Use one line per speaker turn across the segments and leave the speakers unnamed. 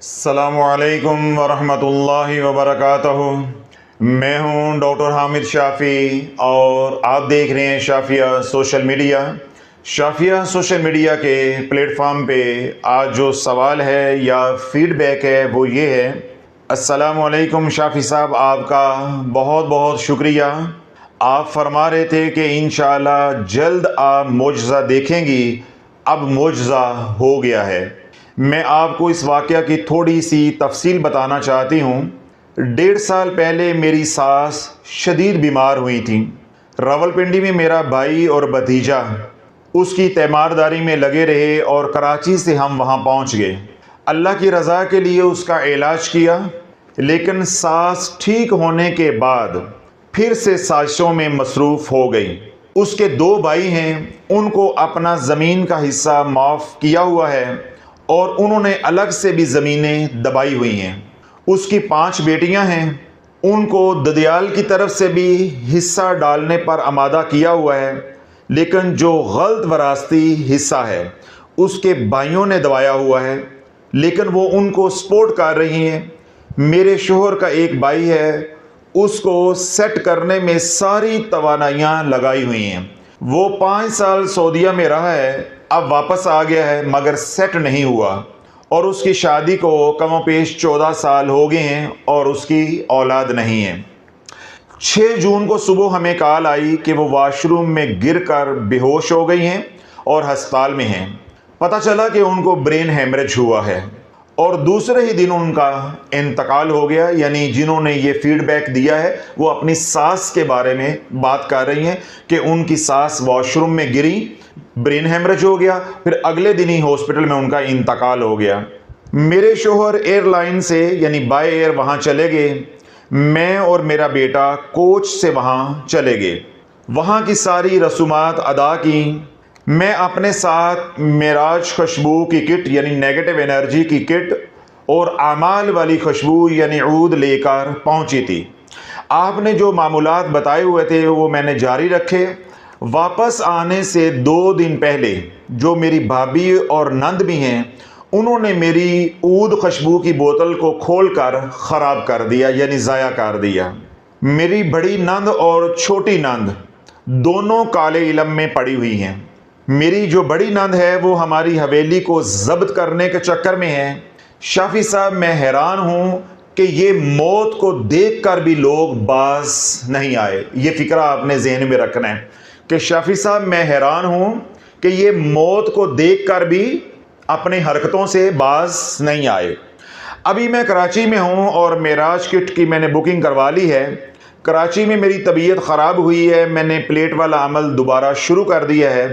السلام علیکم ورحمۃ اللہ وبرکاتہ۔ میں ہوں ڈاکٹر حامد شافی اور آپ دیکھ رہے ہیں Shafia social media. Shafia social media کے پلیٹ فارم پہ آج جو سوال ہے یا فیڈ بیک ہے وہ یہ ہے۔ السلام علیکم شافی صاحب، آپ کا بہت بہت شکریہ۔ آپ فرما رہے تھے کہ انشاءاللہ جلد آپ معجزہ دیکھیں گی، اب معجزہ ہو گیا ہے۔ میں آپ کو اس واقعہ کی تھوڑی سی تفصیل بتانا چاہتی ہوں۔ 1.5 سال پہلے میری ساس شدید بیمار ہوئی تھیں۔ راولپنڈی میں میرا بھائی اور بھتیجا اس کی تیمارداری میں لگے رہے اور کراچی سے ہم وہاں پہنچ گئے۔ اللہ کی رضا کے لیے اس کا علاج کیا، لیکن ساس ٹھیک ہونے کے بعد پھر سے سازشوں میں مصروف ہو گئی۔ اس کے 2 بھائی ہیں، ان کو اپنا زمین کا حصہ معاف کیا ہوا ہے اور انہوں نے الگ سے بھی زمینیں دبائی ہوئی ہیں۔ اس کی 5 بیٹیاں ہیں، ان کو ددیال کی طرف سے بھی حصہ ڈالنے پر آمادہ کیا ہوا ہے، لیکن جو غلط وراثتی حصہ ہے اس کے بھائیوں نے دبایا ہوا ہے، لیکن وہ ان کو سپورٹ کر رہی ہیں۔ میرے شوہر کا ایک بھائی ہے، اس کو سیٹ کرنے میں ساری توانائیاں لگائی ہوئی ہیں۔ وہ 5 سال سعودیہ میں رہا ہے، اب واپس آ گیا ہے مگر سیٹ نہیں ہوا، اور اس کی شادی کو کم و بیش 14 سال ہو گئے ہیں اور اس کی اولاد نہیں ہے۔ 6 جون کو صبح ہمیں کال آئی کہ وہ واش روم میں گر کر بے ہوش ہو گئی ہیں اور ہسپتال میں ہیں۔ پتہ چلا کہ ان کو برین ہیمریج ہوا ہے اور دوسرے ہی دن ان کا انتقال ہو گیا۔ یعنی جنہوں نے یہ فیڈ بیک دیا ہے وہ اپنی ساس کے بارے میں بات کر رہی ہیں کہ ان کی ساس واش روم میں گری، برین ہیمریج ہو گیا، پھر اگلے دن ہی ہاسپٹل میں ان کا انتقال ہو گیا۔ میرے شوہر ایئر لائن سے یعنی بائی ایئر وہاں چلے گئے، میں اور میرا بیٹا کوچ سے وہاں چلے گئے، وہاں کی ساری رسومات ادا کی۔ میں اپنے ساتھ معراج خوشبو کی کٹ یعنی نیگیٹو انرجی کی کٹ اور اعمال والی خوشبو یعنی عود لے کر پہنچی تھی۔ آپ نے جو معمولات بتائے ہوئے تھے وہ میں نے جاری رکھے۔ واپس آنے سے 2 دن پہلے جو میری بھابھی اور نند بھی ہیں، انہوں نے میری عود خوشبو کی بوتل کو کھول کر خراب کر دیا یعنی ضائع کر دیا۔ میری بڑی نند اور چھوٹی نند دونوں کالے علم میں پڑی ہوئی ہیں۔ میری جو بڑی نند ہے وہ ہماری حویلی کو ضبط کرنے کے چکر میں ہے۔ شافی صاحب، میں حیران ہوں کہ یہ موت کو دیکھ کر بھی لوگ باز نہیں آئے۔ یہ فکرہ آپ نے ذہن میں رکھنا ہے کہ شافی صاحب میں حیران ہوں کہ یہ موت کو دیکھ کر بھی اپنے حرکتوں سے باز نہیں آئے۔ ابھی میں کراچی میں ہوں اور معراج کٹ کی میں نے بکنگ کروا لی ہے۔ کراچی میں میری طبیعت خراب ہوئی ہے، میں نے پلیٹ والا عمل دوبارہ شروع کر دیا ہے۔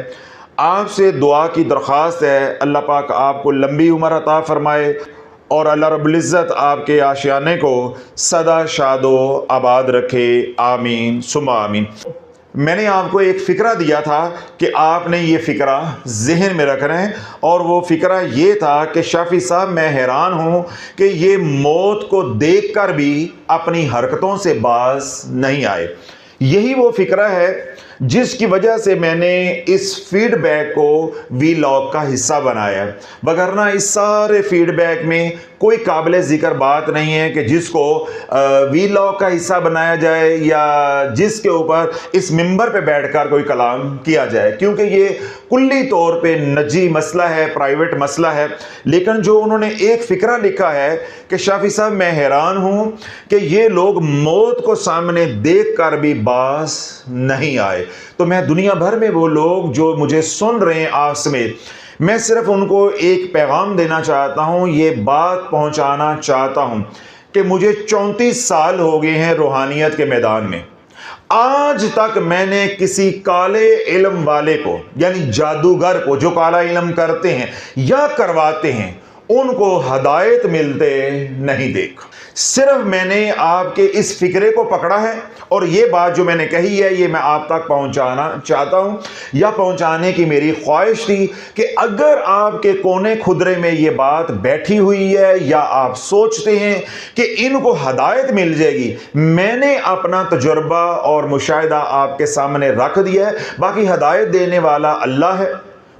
آپ سے دعا کی درخواست ہے، اللہ پاک آپ کو لمبی عمر عطا فرمائے اور اللہ رب العزت آپ کے آشیانے کو سدا شاد و آباد رکھے، آمین ثم آمین۔ میں نے آپ کو ایک فکرہ دیا تھا کہ آپ نے یہ فکرہ ذہن میں رکھنا ہے، اور وہ فکرہ یہ تھا کہ شافی صاحب میں حیران ہوں کہ یہ موت کو دیکھ کر بھی اپنی حرکتوں سے باز نہیں آئے۔ یہی وہ فکرہ ہے جس کی وجہ سے میں نے اس فیڈ بیک کو وی لاگ کا حصہ بنایا، وگرنہ اس سارے فیڈ بیک میں کوئی قابل ذکر بات نہیں ہے کہ جس کو وی لاگ کا حصہ بنایا جائے یا جس کے اوپر اس ممبر پہ بیٹھ کر کوئی کلام کیا جائے، کیونکہ یہ کلی طور پہ نجی مسئلہ ہے، پرائیویٹ مسئلہ ہے۔ لیکن جو انہوں نے ایک فکرہ لکھا ہے کہ شافی صاحب میں حیران ہوں کہ یہ لوگ موت کو سامنے دیکھ کر بھی باز نہیں آئے، تو میں دنیا بھر میں وہ لوگ جو مجھے سن رہے ہیں آپ سمیت، میں صرف ان کو ایک پیغام دینا چاہتا ہوں، یہ بات پہنچانا چاہتا ہوں کہ مجھے 34 سال ہو گئے ہیں روحانیت کے میدان میں۔ آج تک میں نے کسی کالے علم والے کو یعنی جادوگر کو جو کالا علم کرتے ہیں یا کرواتے ہیں ان کو ہدایت ملتے نہیں دیکھ۔ صرف میں نے آپ کے اس فکرے کو پکڑا ہے، اور یہ بات جو میں نے کہی ہے یہ میں آپ تک پہنچانا چاہتا ہوں، یا پہنچانے کی میری خواہش تھی کہ اگر آپ کے کونے خدرے میں یہ بات بیٹھی ہوئی ہے یا آپ سوچتے ہیں کہ ان کو ہدایت مل جائے گی، میں نے اپنا تجربہ اور مشاہدہ آپ کے سامنے رکھ دیا ہے۔ باقی ہدایت دینے والا اللہ ہے،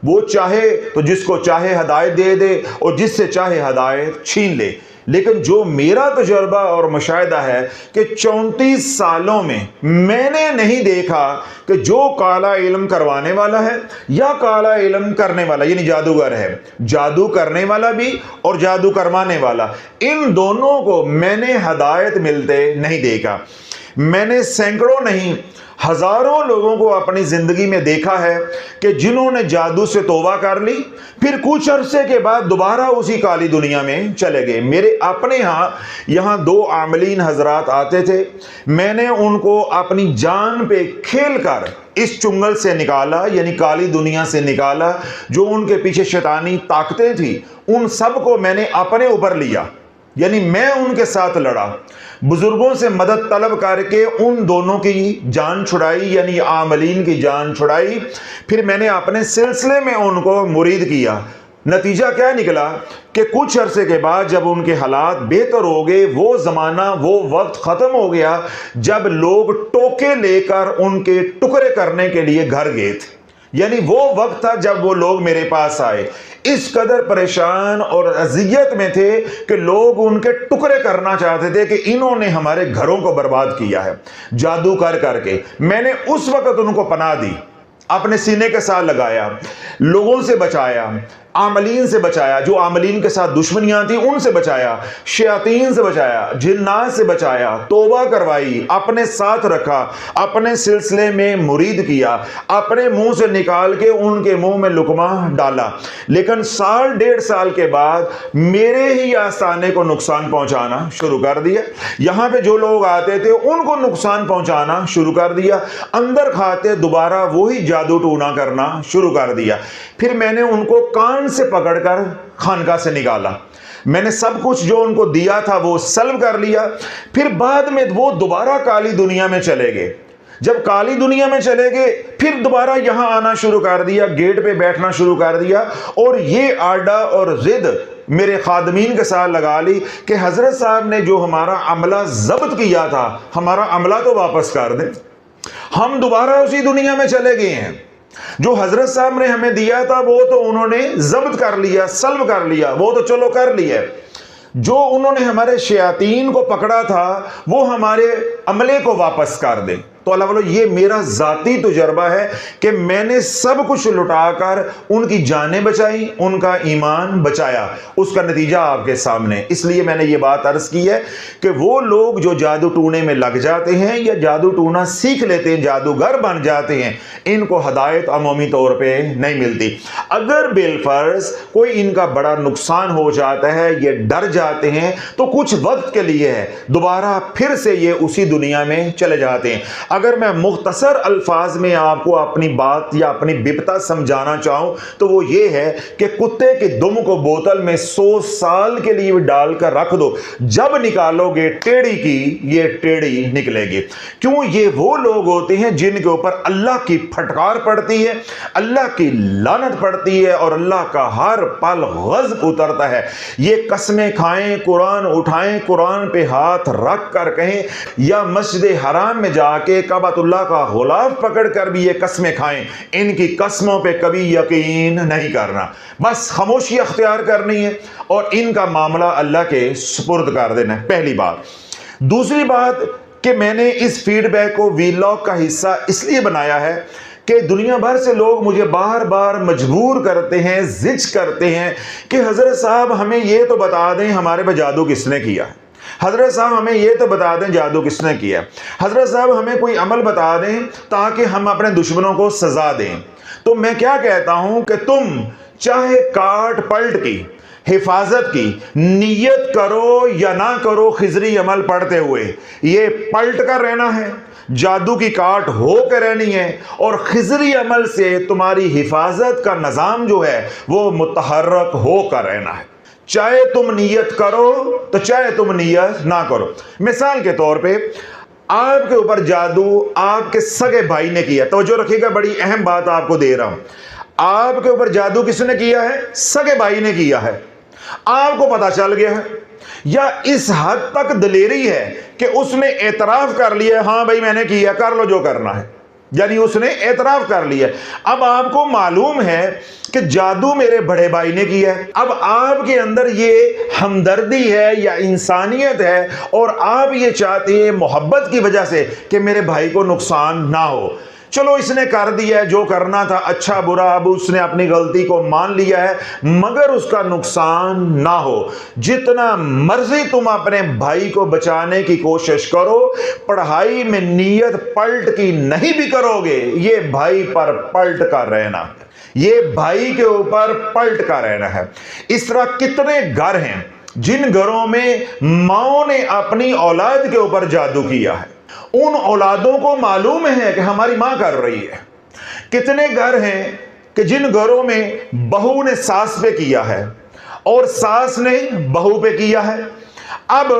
وہ چاہے تو جس کو چاہے ہدایت دے دے اور جس سے چاہے ہدایت چھین لے۔ لیکن جو میرا تجربہ اور مشاہدہ ہے کہ 34 سالوں میں نے نہیں دیکھا کہ جو کالا علم کروانے والا ہے یا کالا علم کرنے والا، یعنی جادوگر ہے، جادو کرنے والا بھی اور جادو کروانے والا، ان دونوں کو میں نے ہدایت ملتے نہیں دیکھا۔ میں نے سینکڑوں نہیں ہزاروں لوگوں کو اپنی زندگی میں دیکھا ہے کہ جنہوں نے جادو سے توبہ کر لی، پھر کچھ عرصے کے بعد دوبارہ اسی کالی دنیا میں چلے گئے۔ میرے اپنے یہاں 2 عاملین حضرات آتے تھے، میں نے ان کو اپنی جان پہ کھیل کر اس چنگل سے نکالا، یعنی کالی دنیا سے نکالا۔ جو ان کے پیچھے شیطانی طاقتیں تھیں ان سب کو میں نے اپنے اوپر لیا، یعنی میں ان کے ساتھ لڑا، بزرگوں سے مدد طلب کر کے ان دونوں کی جان چھڑائی، یعنی عاملین کی جان چھڑائی۔ پھر میں نے اپنے سلسلے میں ان کو مرید کیا۔ نتیجہ کیا نکلا کہ کچھ عرصے کے بعد جب ان کے حالات بہتر ہو گئے، وہ زمانہ، وہ وقت ختم ہو گیا جب لوگ ٹوکے لے کر ان کے ٹکڑے کرنے کے لیے گھر گئے تھے، یعنی وہ وقت تھا جب وہ لوگ میرے پاس آئے، اس قدر پریشان اور اذیت میں تھے کہ لوگ ان کے ٹکڑے کرنا چاہتے تھے کہ انہوں نے ہمارے گھروں کو برباد کیا ہے جادو کر کر کے۔ میں نے اس وقت ان کو پناہ دی، اپنے سینے کے ساتھ لگایا، لوگوں سے بچایا، عاملین سے بچایا، جو عاملین کے ساتھ دشمنیاں تھیں ان سے بچایا، شیاطین سے بچایا، جنات سے بچایا، توبہ کروائی، اپنے ساتھ رکھا، اپنے سلسلے میں مرید کیا، اپنے منہ سے نکال کے ان کے منہ میں لقمہ ڈالا۔ لیکن 1.5 سال کے بعد میرے ہی آستانے کو نقصان پہنچانا شروع کر دیا۔ یہاں پہ جو لوگ آتے تھے ان کو نقصان پہنچانا شروع کر دیا، اندر کھاتے دوبارہ وہی جادو ٹونا کرنا شروع کر دیا۔ پھر میں نے ان کو کان سے پکڑ کر خانقاہ سے نکالا، میں نے سب کچھ جو ان کو دیا تھا وہ سلب کر لیا۔ پھر بعد میں وہ دوبارہ کالی دنیا میں چلے گئے۔ جب کالی دنیا میں چلے گئے پھر دوبارہ یہاں آنا شروع کر دیا، گیٹ پہ بیٹھنا شروع کر دیا، اور یہ آڈا اور ضد میرے خادمین کے ساتھ لگا لی کہ حضرت صاحب نے جو ہمارا عملہ ضبط کیا تھا، ہمارا عملہ تو واپس کر دیں۔ ہم دوبارہ اسی دنیا میں چلے گئے ہیں، جو حضرت صاحب نے ہمیں دیا تھا وہ تو انہوں نے ضبط کر لیا، سلب کر لیا، وہ تو چلو کر لیا۔ جو انہوں نے ہمارے شیاطین کو پکڑا تھا وہ ہمارے عملے کو واپس کر دیں۔ تو اللہ والو، یہ میرا ذاتی تجربہ ہے کہ میں نے سب کچھ لٹا کر ان کی جانیں بچائی، ان کا ایمان بچایا۔ اس کا نتیجہ آپ کے سامنے، اس لیے میں نے یہ بات عرض کی ہے کہ وہ لوگ جو جادو ٹونے میں لگ جاتے ہیں یا جادو ٹونا سیکھ لیتے ہیں، جادوگر بن جاتے ہیں، ان کو ہدایت عمومی طور پہ نہیں ملتی۔ اگر بالفرض کوئی ان کا بڑا نقصان ہو جاتا ہے، یہ ڈر جاتے ہیں، تو کچھ وقت کے لیے ہے، دوبارہ پھر سے یہ اسی دنیا میں چلے جاتے ہیں۔ اگر میں مختصر الفاظ میں آپ کو اپنی بات یا اپنی بپتا سمجھانا چاہوں تو وہ یہ ہے کہ کتے کے دم کو بوتل میں 100 سال کے لیے ڈال کر رکھ دو، جب نکالو گے ٹیڑھی کی یہ ٹیڑھی نکلے گی۔ کیوں؟ یہ وہ لوگ ہوتے ہیں جن کے اوپر اللہ کی پھٹکار پڑتی ہے، اللہ کی لعنت پڑتی ہے اور اللہ کا ہر پل غضب اترتا ہے۔ یہ قسمیں کھائیں، قرآن اٹھائیں، قرآن پہ ہاتھ رکھ کر کہیں، یا مسجد حرام میں جا کے کعبۃ اللہ کا غلاف پکڑ کر بھی یہ قسمیں کھائیں، ان کی قسموں پہ کبھی یقین نہیں کرنا، بس خاموشی اختیار کرنی ہے اور ان کا معاملہ اللہ کے سپرد کر دینا ہے۔ پہلی بات۔ دوسری بات کہ میں نے اس فیڈ بیک کو ویلاگ کا حصہ اس لیے بنایا ہے کہ دنیا بھر سے لوگ مجھے بار بار مجبور کرتے ہیں، زج کرتے ہیں کہ حضرت صاحب ہمیں یہ تو بتا دیں ہمارے پہ جادو کس نے کیا ہے، حضرت صاحب ہمیں یہ تو بتا دیں جادو کس نے کیا، حضرت صاحب ہمیں کوئی عمل بتا دیں تاکہ ہم اپنے دشمنوں کو سزا دیں۔ تو میں کیا کہتا ہوں کہ تم چاہے کاٹ پلٹ کی، حفاظت کی نیت کرو یا نہ کرو، خضری عمل پڑھتے ہوئے یہ پلٹ کر رہنا ہے، جادو کی کاٹ ہو کے رہنی ہے، اور خضری عمل سے تمہاری حفاظت کا نظام جو ہے وہ متحرک ہو کر رہنا ہے، چاہے تم نیت کرو تو چاہے تم نیت نہ کرو۔ مثال کے طور پہ آپ کے اوپر جادو آپ کے سگے بھائی نے کیا، توجہ رکھیے گا، بڑی اہم بات آپ کو دے رہا ہوں، آپ کے اوپر جادو کس نے کیا ہے؟ سگے بھائی نے کیا ہے، آپ کو پتا چل گیا ہے، یا اس حد تک دلیری ہے کہ اس نے اعتراف کر لیا، ہاں بھائی میں نے کیا، کر لو جو کرنا ہے، یعنی اس نے اعتراف کر لیا. اب آپ کو معلوم ہے کہ جادو میرے بڑے بھائی نے کیا ہے. اب آپ کے اندر یہ ہمدردی ہے یا انسانیت ہے اور آپ یہ چاہتے ہیں محبت کی وجہ سے کہ میرے بھائی کو نقصان نہ ہو. چلو اس نے کر دیا ہے جو کرنا تھا، اچھا برا، اب اس نے اپنی غلطی کو مان لیا ہے، مگر اس کا نقصان نہ ہو. جتنا مرضی تم اپنے بھائی کو بچانے کی کوشش کرو، پڑھائی میں نیت پلٹ کی نہیں بھی کرو گے، یہ بھائی پر پلٹ کر رہنا، یہ بھائی کے اوپر پلٹ کر رہنا ہے. اس طرح کتنے گھر ہیں جن گھروں میں ماؤں نے اپنی اولاد کے اوپر جادو کیا ہے، ان اولادوں کو معلوم ہے کہ ہماری ماں کر رہی ہے. کتنے گھر ہیں کہ جن گھروں میں بہو نے ساس پہ کیا ہے اور ساس نے بہو پہ کیا ہے. اب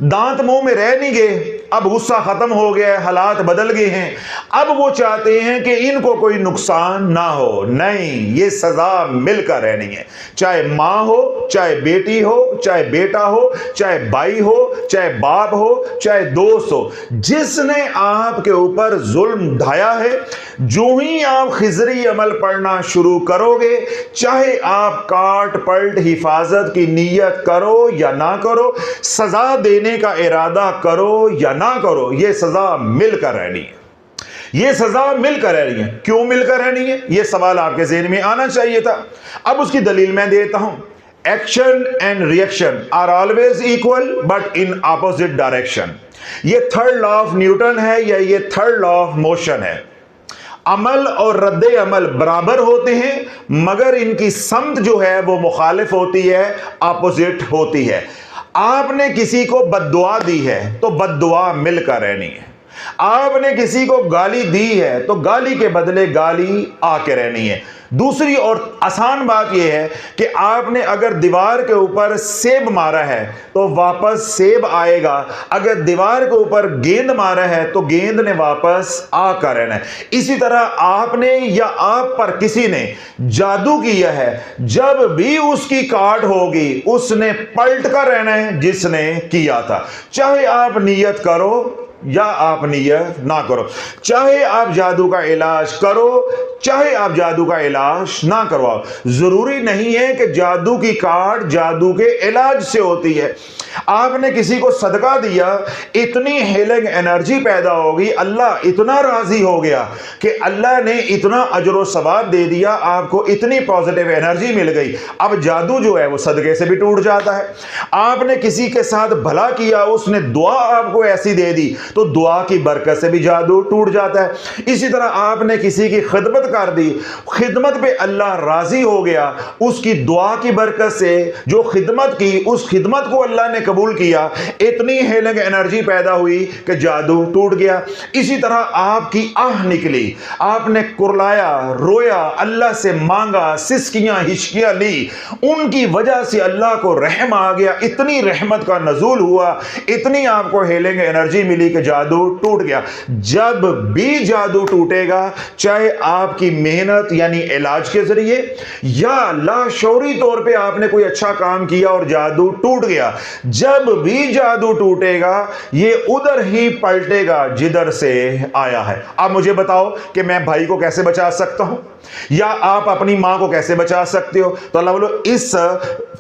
دانت منہ میں رہ نہیں گئے، اب غصہ ختم ہو گیا ہے، حالات بدل گئے ہیں، اب وہ چاہتے ہیں کہ ان کو کوئی نقصان نہ ہو. نہیں، یہ سزا مل کر رہنی ہے، چاہے ماں ہو، چاہے بیٹی ہو، چاہے بیٹا ہو، چاہے بھائی ہو، چاہے باپ ہو، چاہے دوست ہو. جس نے آپ کے اوپر ظلم ڈھایا ہے، جو ہی آپ خضری عمل پڑھنا شروع کرو گے، چاہے آپ کاٹ پلٹ حفاظت کی نیت کرو یا نہ کرو، سزا دینے کا ارادہ کرو یا نہ کرو، یہ سزا مل کر رہنی ہے. یہ سزا مل کر رہنی ہے. کیوں مل کر رہنی ہے؟ یہ سوال آپ کے ذہن میں آنا چاہیے تھا. اب اس کی دلیل میں دیتا ہوں. Action and reaction are always equal but in opposite direction. یہ تھرڈ لا آف نیوٹن ہے یا یہ تھرڈ لا آف موشن ہے. عمل اور رد عمل برابر ہوتے ہیں مگر ان کی سمت جو ہے وہ مخالف ہوتی ہے، اپوزٹ ہوتی ہے. آپ نے کسی کو بد دعا دی ہے تو بد دعا مل کر رہنی ہے. آپ نے کسی کو گالی دی ہے تو گالی کے بدلے گالی آ کے رہنی ہے. دوسری اور آسان بات یہ ہے کہ آپ نے اگر دیوار کے اوپر سیب مارا ہے تو واپس سیب آئے گا، اگر دیوار کے اوپر گیند مارا ہے تو گیند نے واپس آ کر رہنا ہے. اسی طرح آپ نے یا آپ پر کسی نے جادو کیا ہے، جب بھی اس کی کاٹ ہوگی اس نے پلٹ کر رہنا ہے جس نے کیا تھا. چاہے آپ نیت کرو یا آپ نیت نہ کرو، چاہے آپ جادو کا علاج کرو چاہے آپ جادو کا علاج نہ کرواؤ. ضروری نہیں ہے کہ جادو کی کاٹ جادو کے علاج سے ہوتی ہے. آپ نے کسی کو صدقہ دیا، اتنی ہیلنگ انرجی پیدا ہوگی، اللہ اتنا راضی ہو گیا کہ اللہ نے اتنا اجر و ثواب دے دیا، آپ کو اتنی پازیٹیو انرجی مل گئی. اب جادو جو ہے وہ صدقے سے بھی ٹوٹ جاتا ہے. آپ نے کسی کے ساتھ بھلا کیا، اس نے دعا آپ کو ایسی دے دی تو دعا کی برکت سے بھی جادو ٹوٹ جاتا ہے. اسی طرح آپ نے کسی کی خدمت کر دی، خدمت پہ اللہ راضی ہو گیا، اس کی دعا کی برکت سے جو خدمت کی اس خدمت کو اللہ نے قبول کیا، اتنی ہیلنگ انرجی پیدا ہوئی کہ جادو ٹوٹ گیا. اسی طرح آپ کی آہ نکلی، آپ نے کرلایا، رویا، اللہ سے مانگا، سسکیاں ہچکیاں لی، ان کی وجہ سے اللہ کو رحم آ گیا، اتنی رحمت کا نزول ہوا، اتنی آپ کو ہیلنگ انرجی ملی کہ جادو ٹوٹ گیا. جب بھی جادو ٹوٹے گا، چاہے آپ کی محنت یعنی علاج کے ذریعے یا لاشعوری طور پہ آپ نے کوئی اچھا کام کیا اور جادو ٹوٹ گیا، جب بھی جادو ٹوٹے گا یہ ادھر ہی پلٹے گا جدھر سے آیا ہے. اب مجھے بتاؤ کہ میں بھائی کو کیسے بچا سکتا ہوں یا آپ اپنی ماں کو کیسے بچا سکتے ہو؟ تو اللہ بولو اس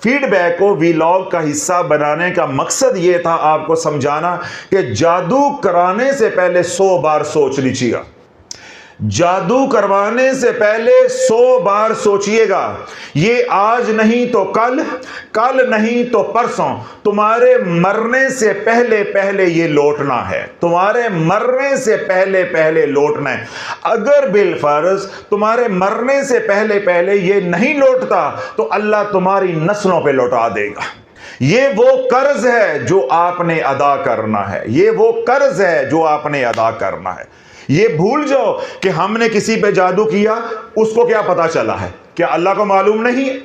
فیڈ بیک کو ویلاگ کا حصہ بنانے کا مقصد یہ تھا آپ کو سمجھانا کہ جادو کرانے سے پہلے 100 بار سوچ لیجیے گا. جادو کروانے سے پہلے 100 بار سوچئے گا. یہ آج نہیں تو کل، کل نہیں تو پرسوں، تمہارے مرنے سے پہلے پہلے یہ لوٹنا ہے، تمہارے مرنے سے پہلے پہلے لوٹنا ہے. اگر بالفرض تمہارے مرنے سے پہلے پہلے یہ نہیں لوٹتا تو اللہ تمہاری نسلوں پہ لوٹا دے گا. یہ وہ قرض ہے جو آپ نے ادا کرنا ہے، یہ وہ قرض ہے جو آپ نے ادا کرنا ہے. یہ بھول جاؤ کہ ہم نے کسی پہ جادو کیا، اس کو کیا پتا چلا ہے؟ کیا اللہ کو معلوم نہیں ہے؟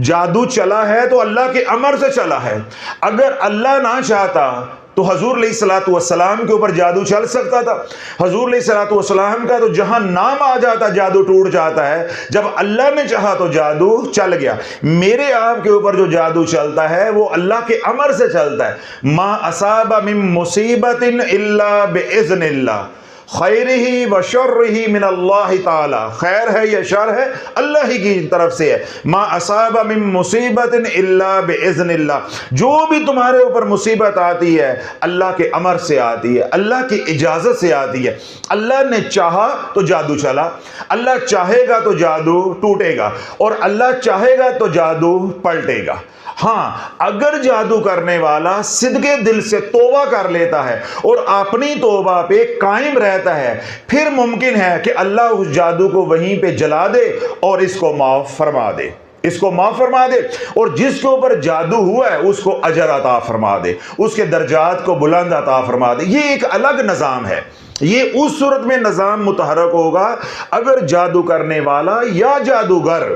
جادو چلا ہے تو اللہ کے امر سے چلا ہے. اگر اللہ نہ چاہتا تو حضور علیہ الصلوۃ والسلام کے اوپر جادو چل سکتا تھا؟ حضور علیہ الصلوۃ والسلام کا تو جہاں نام آ جاتا جادو ٹوٹ جاتا ہے، جب اللہ نے چاہا تو جادو چل گیا. میرے آپ کے اوپر جو جادو چلتا ہے وہ اللہ کے امر سے چلتا ہے. ما اصاب من مصیبت الا باذن اللہ خیرہی و شرہی من اللہ تعالی، خیر ہے یا شر ہے اللہ ہی کی طرف سے ہے۔ ما اصاب من مصیبت الا باذن اللہ، جو بھی تمہارے اوپر مصیبت آتی ہے اللہ کے امر سے آتی ہے، اللہ کی اجازت سے آتی ہے۔ اللہ نے چاہا تو جادو چلا، اللہ چاہے گا تو جادو ٹوٹے گا، اور اللہ چاہے گا تو جادو پلٹے گا۔ ہاں، اگر جادو کرنے والا صدقے دل سے توبہ کر لیتا ہے اور اپنی توبہ پہ قائم رہتا ہے، پھر ممکن ہے کہ اللہ اس جادو کو وہیں پہ جلا دے اور اس کو معاف فرما دے، اس کو معاف فرما دے، اور جس کے اوپر جادو ہوا ہے اس کو اجر عطا فرما دے، اس کے درجات کو بلند عطا فرما دے۔ یہ ایک الگ نظام ہے۔ یہ اس صورت میں نظام متحرک ہوگا اگر جادو کرنے والا یا جادوگر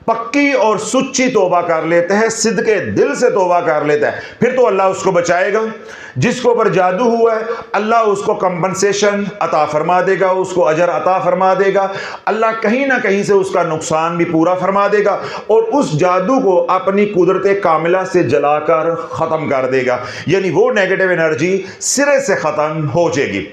پکی اور سچی توبہ کر لیتے ہیں، صدقے دل سے توبہ کر لیتا ہے، پھر تو اللہ اس کو بچائے گا۔ جس کے اوپر جادو ہوا ہے اللہ اس کو کمپنسیشن عطا فرما دے گا، اس کو اجر عطا فرما دے گا، اللہ کہیں نہ کہیں سے اس کا نقصان بھی پورا فرما دے گا، اور اس جادو کو اپنی قدرت کاملہ سے جلا کر ختم کر دے گا، یعنی وہ نیگیٹو انرجی سرے سے ختم ہو جائے گی۔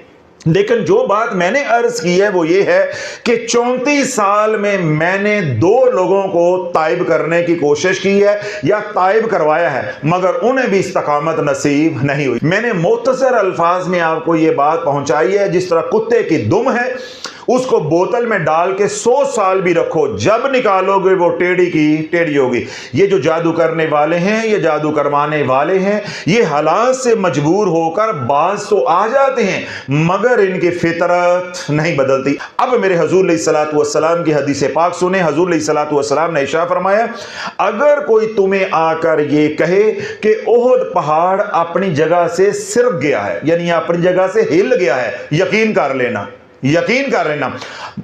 لیکن جو بات میں نے عرض کی ہے وہ یہ ہے کہ 34 سال میں نے 2 لوگوں کو تائب کرنے کی کوشش کی ہے یا تائب کروایا ہے، مگر انہیں بھی استقامت نصیب نہیں ہوئی۔ میں نے مختصر الفاظ میں آپ کو یہ بات پہنچائی ہے، جس طرح کتے کی دم ہے، اس کو بوتل میں ڈال کے 100 سال بھی رکھو، جب نکالو گے وہ ٹیڑھی کی ٹیڑھی ہوگی۔ یہ جو جادو کرنے والے ہیں، یہ جادو کروانے والے ہیں، یہ حالات سے مجبور ہو کر بعض تو آ جاتے ہیں مگر ان کی فطرت نہیں بدلتی۔ اب میرے حضور علیہ الصلوۃ والسلام کی حدیث پاک سنیں۔ حضور علیہ الصلوۃ والسلام نے ارشاد فرمایا، اگر کوئی تمہیں آ کر یہ کہے کہ احد پہاڑ اپنی جگہ سے سرک گیا ہے، یعنی اپنی جگہ سے ہل گیا ہے، یقین کر لینا، یقین کر لینا۔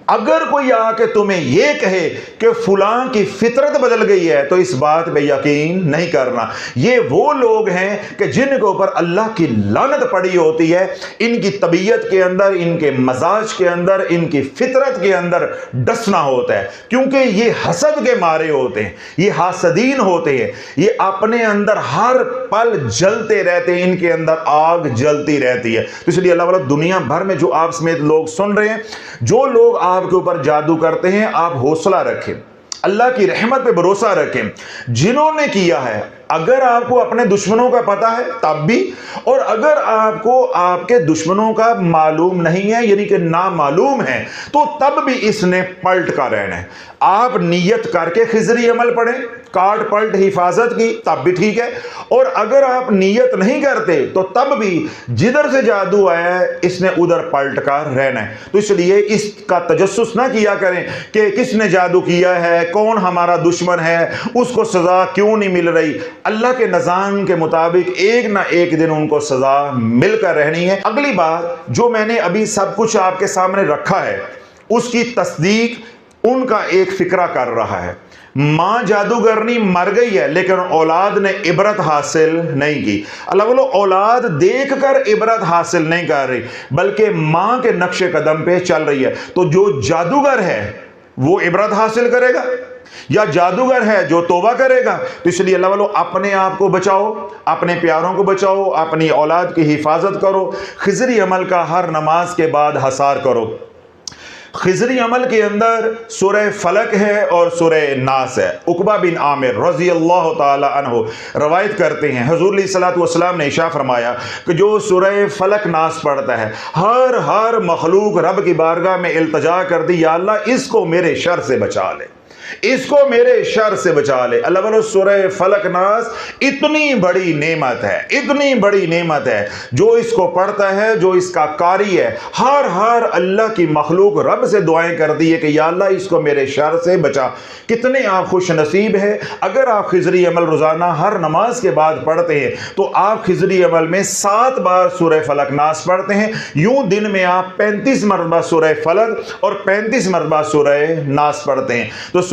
اگر کوئی آ کے تمہیں یہ کہے کہ فلاں کی فطرت بدل گئی ہے تو اس بات پہ یقین نہیں کرنا۔ یہ وہ لوگ ہیں کہ جن کے اوپر اللہ کی لعنت پڑی ہوتی ہے، ان کی طبیعت کے اندر، ان کے مزاج کے اندر، ان کی فطرت کے اندر ڈسنا ہوتا ہے، کیونکہ یہ حسد کے مارے ہوتے ہیں، یہ حاسدین ہوتے ہیں، یہ اپنے اندر ہر پل جلتے رہتے ہیں، ان کے اندر آگ جلتی رہتی ہے۔ تو اس لیے اللہ والا دنیا بھر میں جو آپ سمیت لوگ سن رہے ہیں، جو لوگ آپ کے اوپر جادو کرتے ہیں، آپ حوصلہ رکھیں، اللہ کی رحمت پہ بھروسہ رکھیں۔ جنہوں نے کیا ہے، اگر آپ کو اپنے دشمنوں کا پتہ ہے تب بھی، اور اگر آپ کو آپ کے دشمنوں کا معلوم نہیں ہے، یعنی کہ نامعلوم ہے، تو تب بھی اس نے پلٹ کا رہنا ہے۔ آپ نیت کر کے خضری عمل پڑھیں، کاٹ پلٹ حفاظت کی، تب بھی ٹھیک ہے، اور اگر آپ نیت نہیں کرتے تو تب بھی جدھر سے جادو آیا ہے اس نے ادھر پلٹ کر رہنا ہے۔ تو اس لیے اس کا تجسس نہ کیا کریں کہ کس نے جادو کیا ہے، کون ہمارا دشمن ہے، اس کو سزا کیوں نہیں مل رہی۔ اللہ کے نظام کے مطابق ایک نہ ایک دن ان کو سزا مل کر رہنی ہے۔ اگلی بات جو میں نے ابھی سب کچھ آپ کے سامنے رکھا ہے، اس کی تصدیق ان کا ایک فکرہ کر رہا ہے۔ ماں جادوگرنی مر گئی ہے لیکن اولاد نے عبرت حاصل نہیں کی۔ اللہ والو اولاد دیکھ کر عبرت حاصل نہیں کر رہی بلکہ ماں کے نقش قدم پہ چل رہی ہے۔ تو جو جادوگر ہے وہ عبرت حاصل کرے گا یا جادوگر ہے جو توبہ کرے گا؟ تو اس لیے اللہ والو اپنے آپ کو بچاؤ، اپنے پیاروں کو بچاؤ، اپنی اولاد کی حفاظت کرو، خضری عمل کا ہر نماز کے بعد حصار کرو۔ خضری عمل کے اندر سورہ فلق ہے اور سورہ ناس ہے۔ عقبہ بن عامر رضی اللہ تعالی عنہ روایت کرتے ہیں، حضور علیہ الصلوۃ والسلام نے ارشاد فرمایا کہ جو سورہ فلق ناس پڑھتا ہے، ہر مخلوق رب کی بارگاہ میں التجا کر دی، یا اللہ اس کو میرے شر سے بچا لے، اس کو میرے شر سے بچا لے۔ اللہ والو سورہ فلق ناس اتنی بڑی نعمت ہے، اتنی بڑی نعمت ہے، جو اس کو پڑھتا ہے، جو اس کا قاری ہے، ہر اللہ کی مخلوق رب سے دعائیں کرتی ہے کہ یا اللہ اس کو میرے شر سے بچا۔ کتنے آپ خوش نصیب ہیں اگر آپ خضری عمل روزانہ ہر نماز کے بعد پڑھتے ہیں تو آپ خضری عمل میں 7 بار سورہ فلق ناس پڑھتے ہیں، یوں دن میں آپ 35 مرتبہ سورہ فلق اور 35 مرتبہ سورہ ناس پڑھتے ہیں۔ تو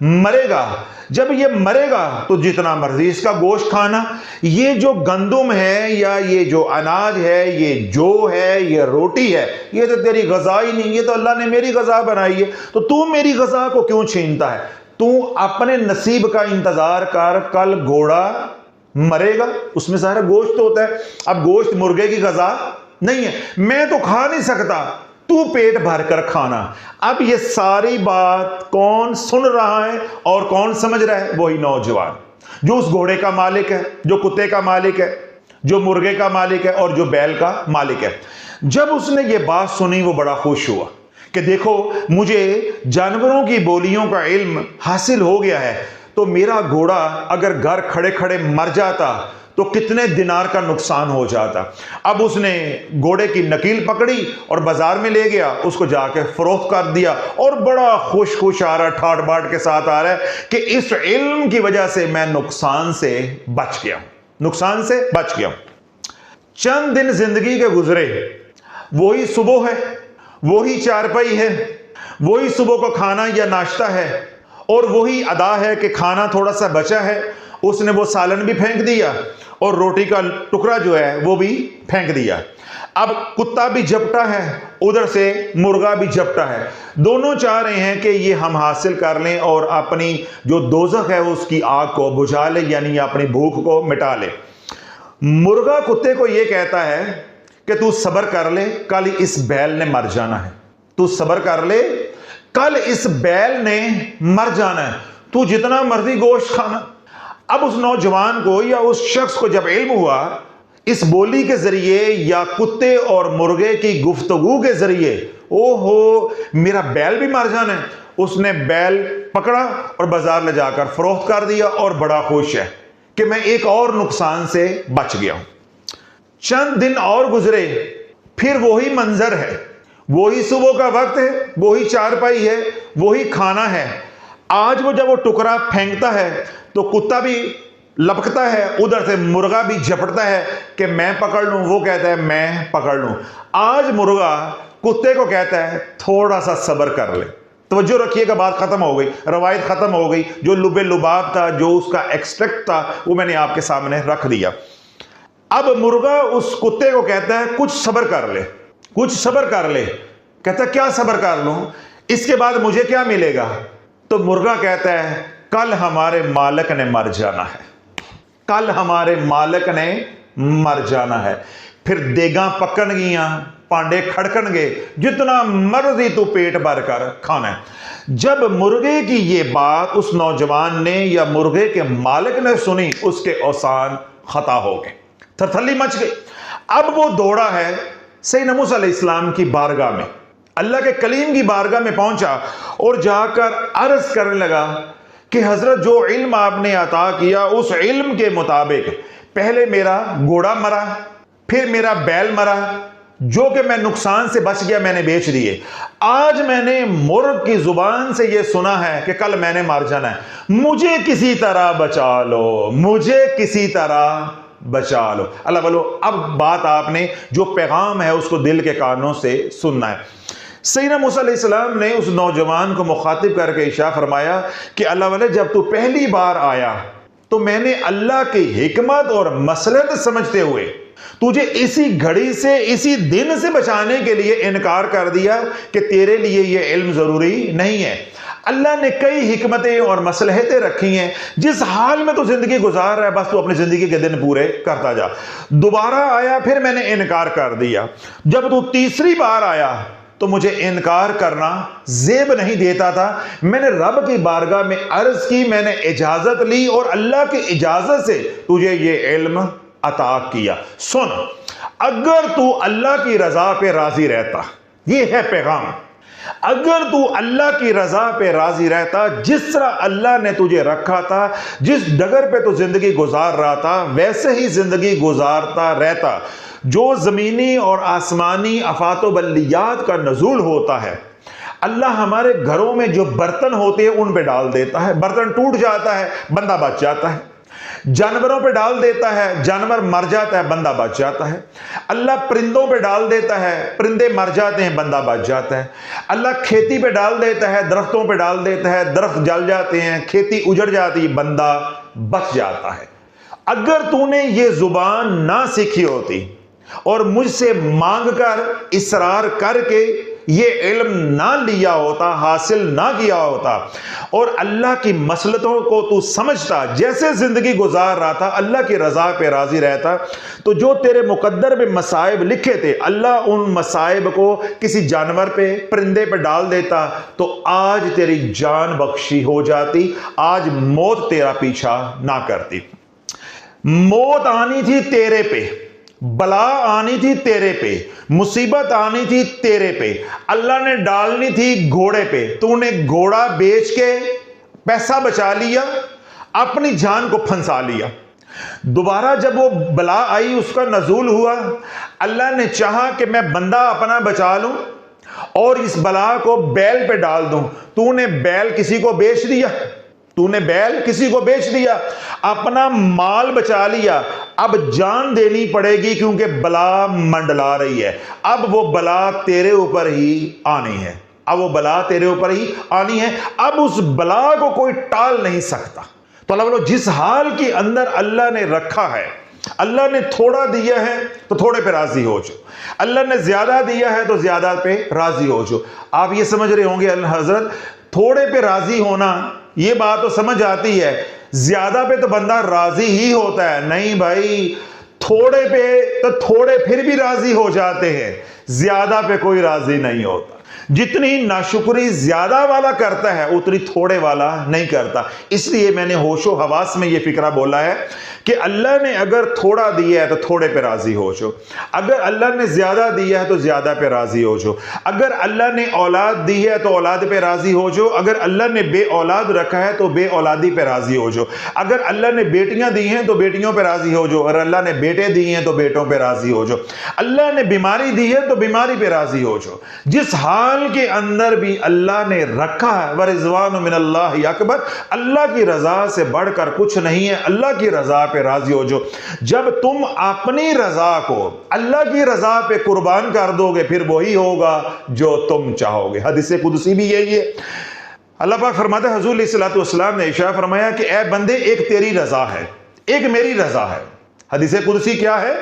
مرے گا. جب یہ مرے گا تو جتنا مرضی اس کا گوشت کھانا. یہ جو گندم ہے یا یہ جو اناج ہے، یہ جو ہے، یہ روٹی ہے، یہ تو تیری غذا ہی نہیں، یہ تو اللہ نے میری غذا بنائی ہے، تو میری غذا کو کیوں چھینتا ہے؟ تو اپنے نصیب کا انتظار کر، کل گھوڑا مرے گا، اس میں سارا گوشت ہوتا ہے. اب گوشت مرغے کی غذا نہیں ہے، میں تو کھا نہیں سکتا، تو پیٹ بھر کر کھانا. اب یہ ساری بات کون سن رہا ہے اور کون سمجھ رہا ہے؟ وہی نوجوان جو اس گھوڑے کا مالک ہے، جو کتے کا مالک ہے، جو مرغے کا مالک ہے اور جو بیل کا مالک ہے. جب اس نے یہ بات سنی وہ بڑا خوش ہوا کہ دیکھو مجھے جانوروں کی بولیوں کا علم حاصل ہو گیا ہے، تو میرا گھوڑا اگر گھر کھڑے کھڑے مر جاتا تو کتنے دینار کا نقصان ہو جاتا. اب اس نے گھوڑے کی نکیل پکڑی اور بازار میں لے گیا، اس کو جا کے فروخت کر دیا، اور بڑا خوش آ رہا، ٹھاٹ باٹ کے ساتھ آ رہا ہے کہ اس علم کی وجہ سے میں نقصان سے بچ گیا. چند دن زندگی کے گزرے، وہی صبح ہے، وہی چارپائی ہے، وہی صبح کو کھانا یا ناشتہ ہے، اور وہی ادا ہے کہ کھانا تھوڑا سا بچا ہے، اس نے وہ سالن بھی پھینک دیا اور روٹی کا ٹکڑا جو ہے وہ بھی پھینک دیا. اب کتا بھی جھپٹا ہے، ادھر سے مرغا بھی جھپٹا ہے، دونوں چاہ رہے ہیں کہ یہ ہم حاصل کر لیں اور اپنی جو دوزخ ہے اس کی آگ کو بجھا لے، یعنی اپنی بھوک کو مٹا لے. مرغا کتے کو یہ کہتا ہے کہ تو صبر کر لے، کل اس بیل نے مر جانا ہے، تو صبر کر لے، کل اس بیل نے مر جانا ہے، تو جتنا مرضی گوشت کھانا. اب اس نوجوان کو یا اس شخص کو جب علم ہوا اس بولی کے ذریعے یا کتے اور مرغے کی گفتگو کے ذریعے، میرا بیل بھی مر جانا ہے، اس نے بیل پکڑا اور بازار لے جا کر فروخت کر دیا، اور بڑا خوش ہے کہ میں ایک اور نقصان سے بچ گیا ہوں. چند دن اور گزرے، پھر وہی منظر ہے، وہی صبح کا وقت ہے، وہی چارپائی ہے، وہی کھانا ہے. آج وہ جب وہ ٹکڑا پھینکتا ہے تو کتا بھی لپکتا ہے، ادھر سے مرغا بھی جھپٹتا ہے کہ میں پکڑ لوں، وہ کہتا ہے میں پکڑ لوں. آج مرغا کتے کو کہتا ہے تھوڑا سا صبر کر لے. توجہ رکھیے کہ بات ختم ہو گئی، روایت ختم ہو گئی، جو لب لباب تھا، جو اس کا ایکسٹریکٹ تھا، وہ میں نے آپ کے سامنے رکھ دیا. اب مرغا اس کتے کو کہتا ہے کچھ صبر کر لے. کہتا ہے کیا صبر کر لوں، اس کے بعد مجھے کیا ملے گا؟ تو مرغا کہتا ہے کل ہمارے مالک نے مر جانا ہے. پھر دیگاں پکن گیاں، پانڈے کھڑکن گے، جتنا مرضی تو پیٹ بھر کر کھانا ہے. جب مرغے کی یہ بات اس نوجوان نے یا مرغے کے مالک نے سنی، اس کے اوسان خطا ہو گئے، تھرتھلی مچ گئی. اب وہ دوڑا ہے سیدنا موسیٰ علیہ السلام کی بارگاہ میں، اللہ کے کلیم کی بارگاہ میں پہنچا اور جا کر عرض کرنے لگا کہ حضرت جو علم آپ نے عطا کیا اس علم کے مطابق پہلے میرا گھوڑا مرا، پھر میرا بیل مرا، جو کہ میں نقصان سے بچ گیا میں نے بیچ دیے. آج میں نے مرغ کی زبان سے یہ سنا ہے کہ کل میں نے مر جانا ہے، مجھے کسی طرح بچا لو. اللہ بولو اب بات آپ نے جو پیغام ہے اس کو دل کے کانوں سے سننا ہے. سیدنا موسیٰ علیہ السلام نے اس نوجوان کو مخاطب کر کے ارشاد فرمایا کہ اللہ والے جب تو پہلی بار آیا تو میں نے اللہ کی حکمت اور مصلحت سمجھتے ہوئے تجھے اسی گھڑی سے، اسی دن سے بچانے کے لیے انکار کر دیا کہ تیرے لیے یہ علم ضروری نہیں ہے. اللہ نے کئی حکمتیں اور مصلحتیں رکھی ہیں، جس حال میں تو زندگی گزار رہا ہے بس تو اپنی زندگی کے دن پورے کرتا جا. دوبارہ آیا، پھر میں نے انکار کر دیا. جب تو تیسری بار آیا تو مجھے انکار کرنا زیب نہیں دیتا تھا. میں نے رب کی بارگاہ میں عرض کی، میں نے اجازت لی اور اللہ کی اجازت سے تجھے یہ علم عطا کیا. سن، اگر تو اللہ کی رضا پہ راضی رہتا، یہ ہے پیغام، اگر تو اللہ کی رضا پہ راضی رہتا، جس طرح اللہ نے تجھے رکھا تھا، جس ڈگر پہ تو زندگی گزار رہا تھا ویسے ہی زندگی گزارتا رہتا. جو زمینی اور آسمانی آفات و بلیات کا نزول ہوتا ہے، اللہ ہمارے گھروں میں جو برتن ہوتے ہیں ان پہ ڈال دیتا ہے، برتن ٹوٹ جاتا ہے، بندہ بچ جاتا ہے. جانوروں پہ ڈال دیتا ہے، جانور مر جاتا ہے، بندہ بچ جاتا ہے۔ اللہ پرندوں پہ ڈال دیتا ہے، پرندے مر جاتے ہیں، بندہ بچ جاتا ہے۔ اللہ کھیتی پہ ڈال دیتا ہے، درختوں پہ ڈال دیتا ہے، درخت جل جاتے ہیں، کھیتی اجڑ جاتی ہے، بندہ بچ جاتا ہے۔ اگر تو نے یہ زبان نہ سیکھی ہوتی اور مجھ سے مانگ کر اصرار کر کے یہ علم نہ لیا ہوتا، حاصل نہ کیا ہوتا، اور اللہ کی مصلحتوں کو تو سمجھتا، جیسے زندگی گزار رہا تھا اللہ کی رضا پہ راضی رہتا، تو جو تیرے مقدر میں مصائب لکھے تھے اللہ ان مصائب کو کسی جانور پہ، پرندے پہ ڈال دیتا، تو آج تیری جان بخشی ہو جاتی، آج موت تیرا پیچھا نہ کرتی۔ موت آنی تھی تیرے پہ، بلا آنی تھی تیرے پہ، مصیبت آنی تھی تیرے پہ، اللہ نے ڈالنی تھی گھوڑے پہ، تو نے گھوڑا بیچ کے پیسہ بچا لیا، اپنی جان کو پھنسا لیا۔ دوبارہ جب وہ بلا آئی، اس کا نزول ہوا، اللہ نے چاہا کہ میں بندہ اپنا بچا لوں اور اس بلا کو بیل پہ ڈال دوں، تو نے بیل کسی کو بیچ دیا، تو نے بیل کسی کو بیچ دیا، اپنا مال بچا لیا۔ اب جان دینی پڑے گی کیونکہ بلا منڈلا رہی ہے، اب وہ بلا تیرے اوپر ہی آنی ہے، اب وہ بلا تیرے اوپر ہی آنی ہے، اب اس بلا کو کوئی ٹال نہیں سکتا۔ تو اللہ بولو، جس حال کے اندر اللہ نے رکھا ہے، اللہ نے تھوڑا دیا ہے تو تھوڑے پہ راضی ہو جو، اللہ نے زیادہ دیا ہے تو زیادہ پہ راضی ہو جو۔ آپ یہ سمجھ رہے ہوں گے حضرت تھوڑے پہ راضی ہونا، یہ بات تو سمجھ آتی ہے، زیادہ پہ تو بندہ راضی ہی ہوتا ہے۔ نہیں بھائی، تھوڑے پہ تو تھوڑے پھر بھی راضی ہو جاتے ہیں، زیادہ پہ کوئی راضی نہیں ہوتا۔ جتنی ناشکری زیادہ والا کرتا ہے اتنی تھوڑے والا نہیں کرتا۔ اس لیے میں نے ہوش و حواس میں یہ فکرہ بولا ہے کہ اللہ نے اگر تھوڑا دیا ہے تو تھوڑے پہ راضی ہو جو، اگر اللہ نے زیادہ دیا ہے تو زیادہ پہ راضی ہو جو، اگر اللہ نے اولاد دی ہے تو اولاد پہ راضی ہو جو، اگر اللہ نے بے اولاد رکھا ہے تو بے اولادی پہ راضی ہو جو، اگر اللہ نے بیٹیاں دی ہیں تو بیٹیوں پہ راضی ہو جو، اگر اللہ نے بیٹے دی ہیں تو بیٹوں پہ راضی ہو جو، اللہ نے بیماری دی ہے تو بیماری پہ راضی ہو جو۔ جس حال کے اندر بھی اللہ نے رکھا ہے، وَرِضْوَانُ مِنَ اللَّهِ اکبر، اللہ کی رضا سے بڑھ کر کچھ نہیں ہے، اللہ کی رضا پہ راضی ہو جو۔ جب تم اپنی رضا کو اللہ کی رضا پہ قربان کر دو گے پھر وہی ہوگا جو تم چاہو گے۔ حدیث قدسی بھی یہی ہے، اللہ پاک فرماتا ہے، حضور علیہ الصلوۃ والسلام نے ارشاد فرمایا کہ اے بندے، ایک تیری رضا ہے، ایک میری رضا ہے۔ حدیث قدسی کیا ہے؟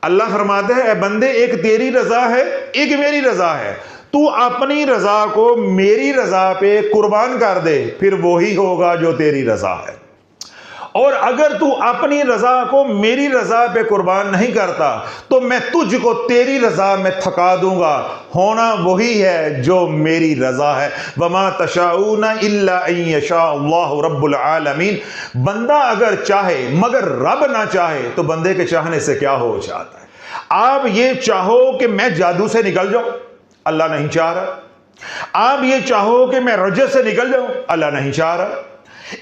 اللہ فرماتا ہے، اے بندے، ایک تیری رضا ہے، ایک میری رضا ہے، تو اپنی رضا کو میری رضا پہ قربان کر دے پھر وہی ہوگا جو تیری رضا ہے، اور اگر تو اپنی رضا کو میری رضا پہ قربان نہیں کرتا تو میں تجھ کو تیری رضا میں تھکا دوں گا، ہونا وہی ہے جو میری رضا ہے۔ وَمَا تَشَاءُونَ إِلَّا أَن يَشَاءَ اللَّهُ رَبُّ الْعَالَمِينَ۔ بندہ اگر چاہے مگر رب نہ چاہے تو بندے کے چاہنے سے کیا ہو جاتا ہے۔ آپ یہ چاہو کہ میں جادو سے نکل جاؤں، اللہ نہیں چاہ رہا۔ آپ یہ چاہو کہ میں رجس سے نکل جاؤں، اللہ نہیں چاہ رہا۔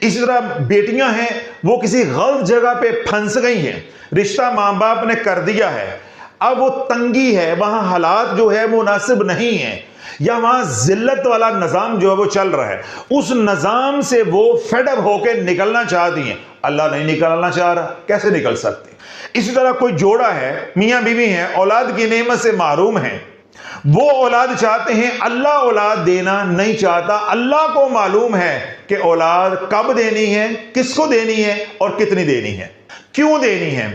اسی طرح بیٹیاں ہیں، وہ کسی غلط جگہ پہ پھنس گئی ہیں، رشتہ ماں باپ نے کر دیا ہے، اب وہ تنگی ہے، وہاں حالات جو ہے مناسب نہیں ہیں، یا وہاں ذلت والا نظام جو ہے وہ چل رہا ہے، اس نظام سے وہ فیڈ اپ ہو کے نکلنا چاہتی ہیں، اللہ نہیں نکلنا چاہ رہا، کیسے نکل سکتے۔ اسی طرح کوئی جوڑا ہے، میاں بیوی ہیں، اولاد کی نعمت سے محروم ہیں، وہ اولاد چاہتے ہیں، اللہ اولاد دینا نہیں چاہتا، اللہ کو معلوم ہے کہ اولاد کب دینی ہے، کس کو دینی ہے اور کتنی دینی ہے، کیوں دینی ہے۔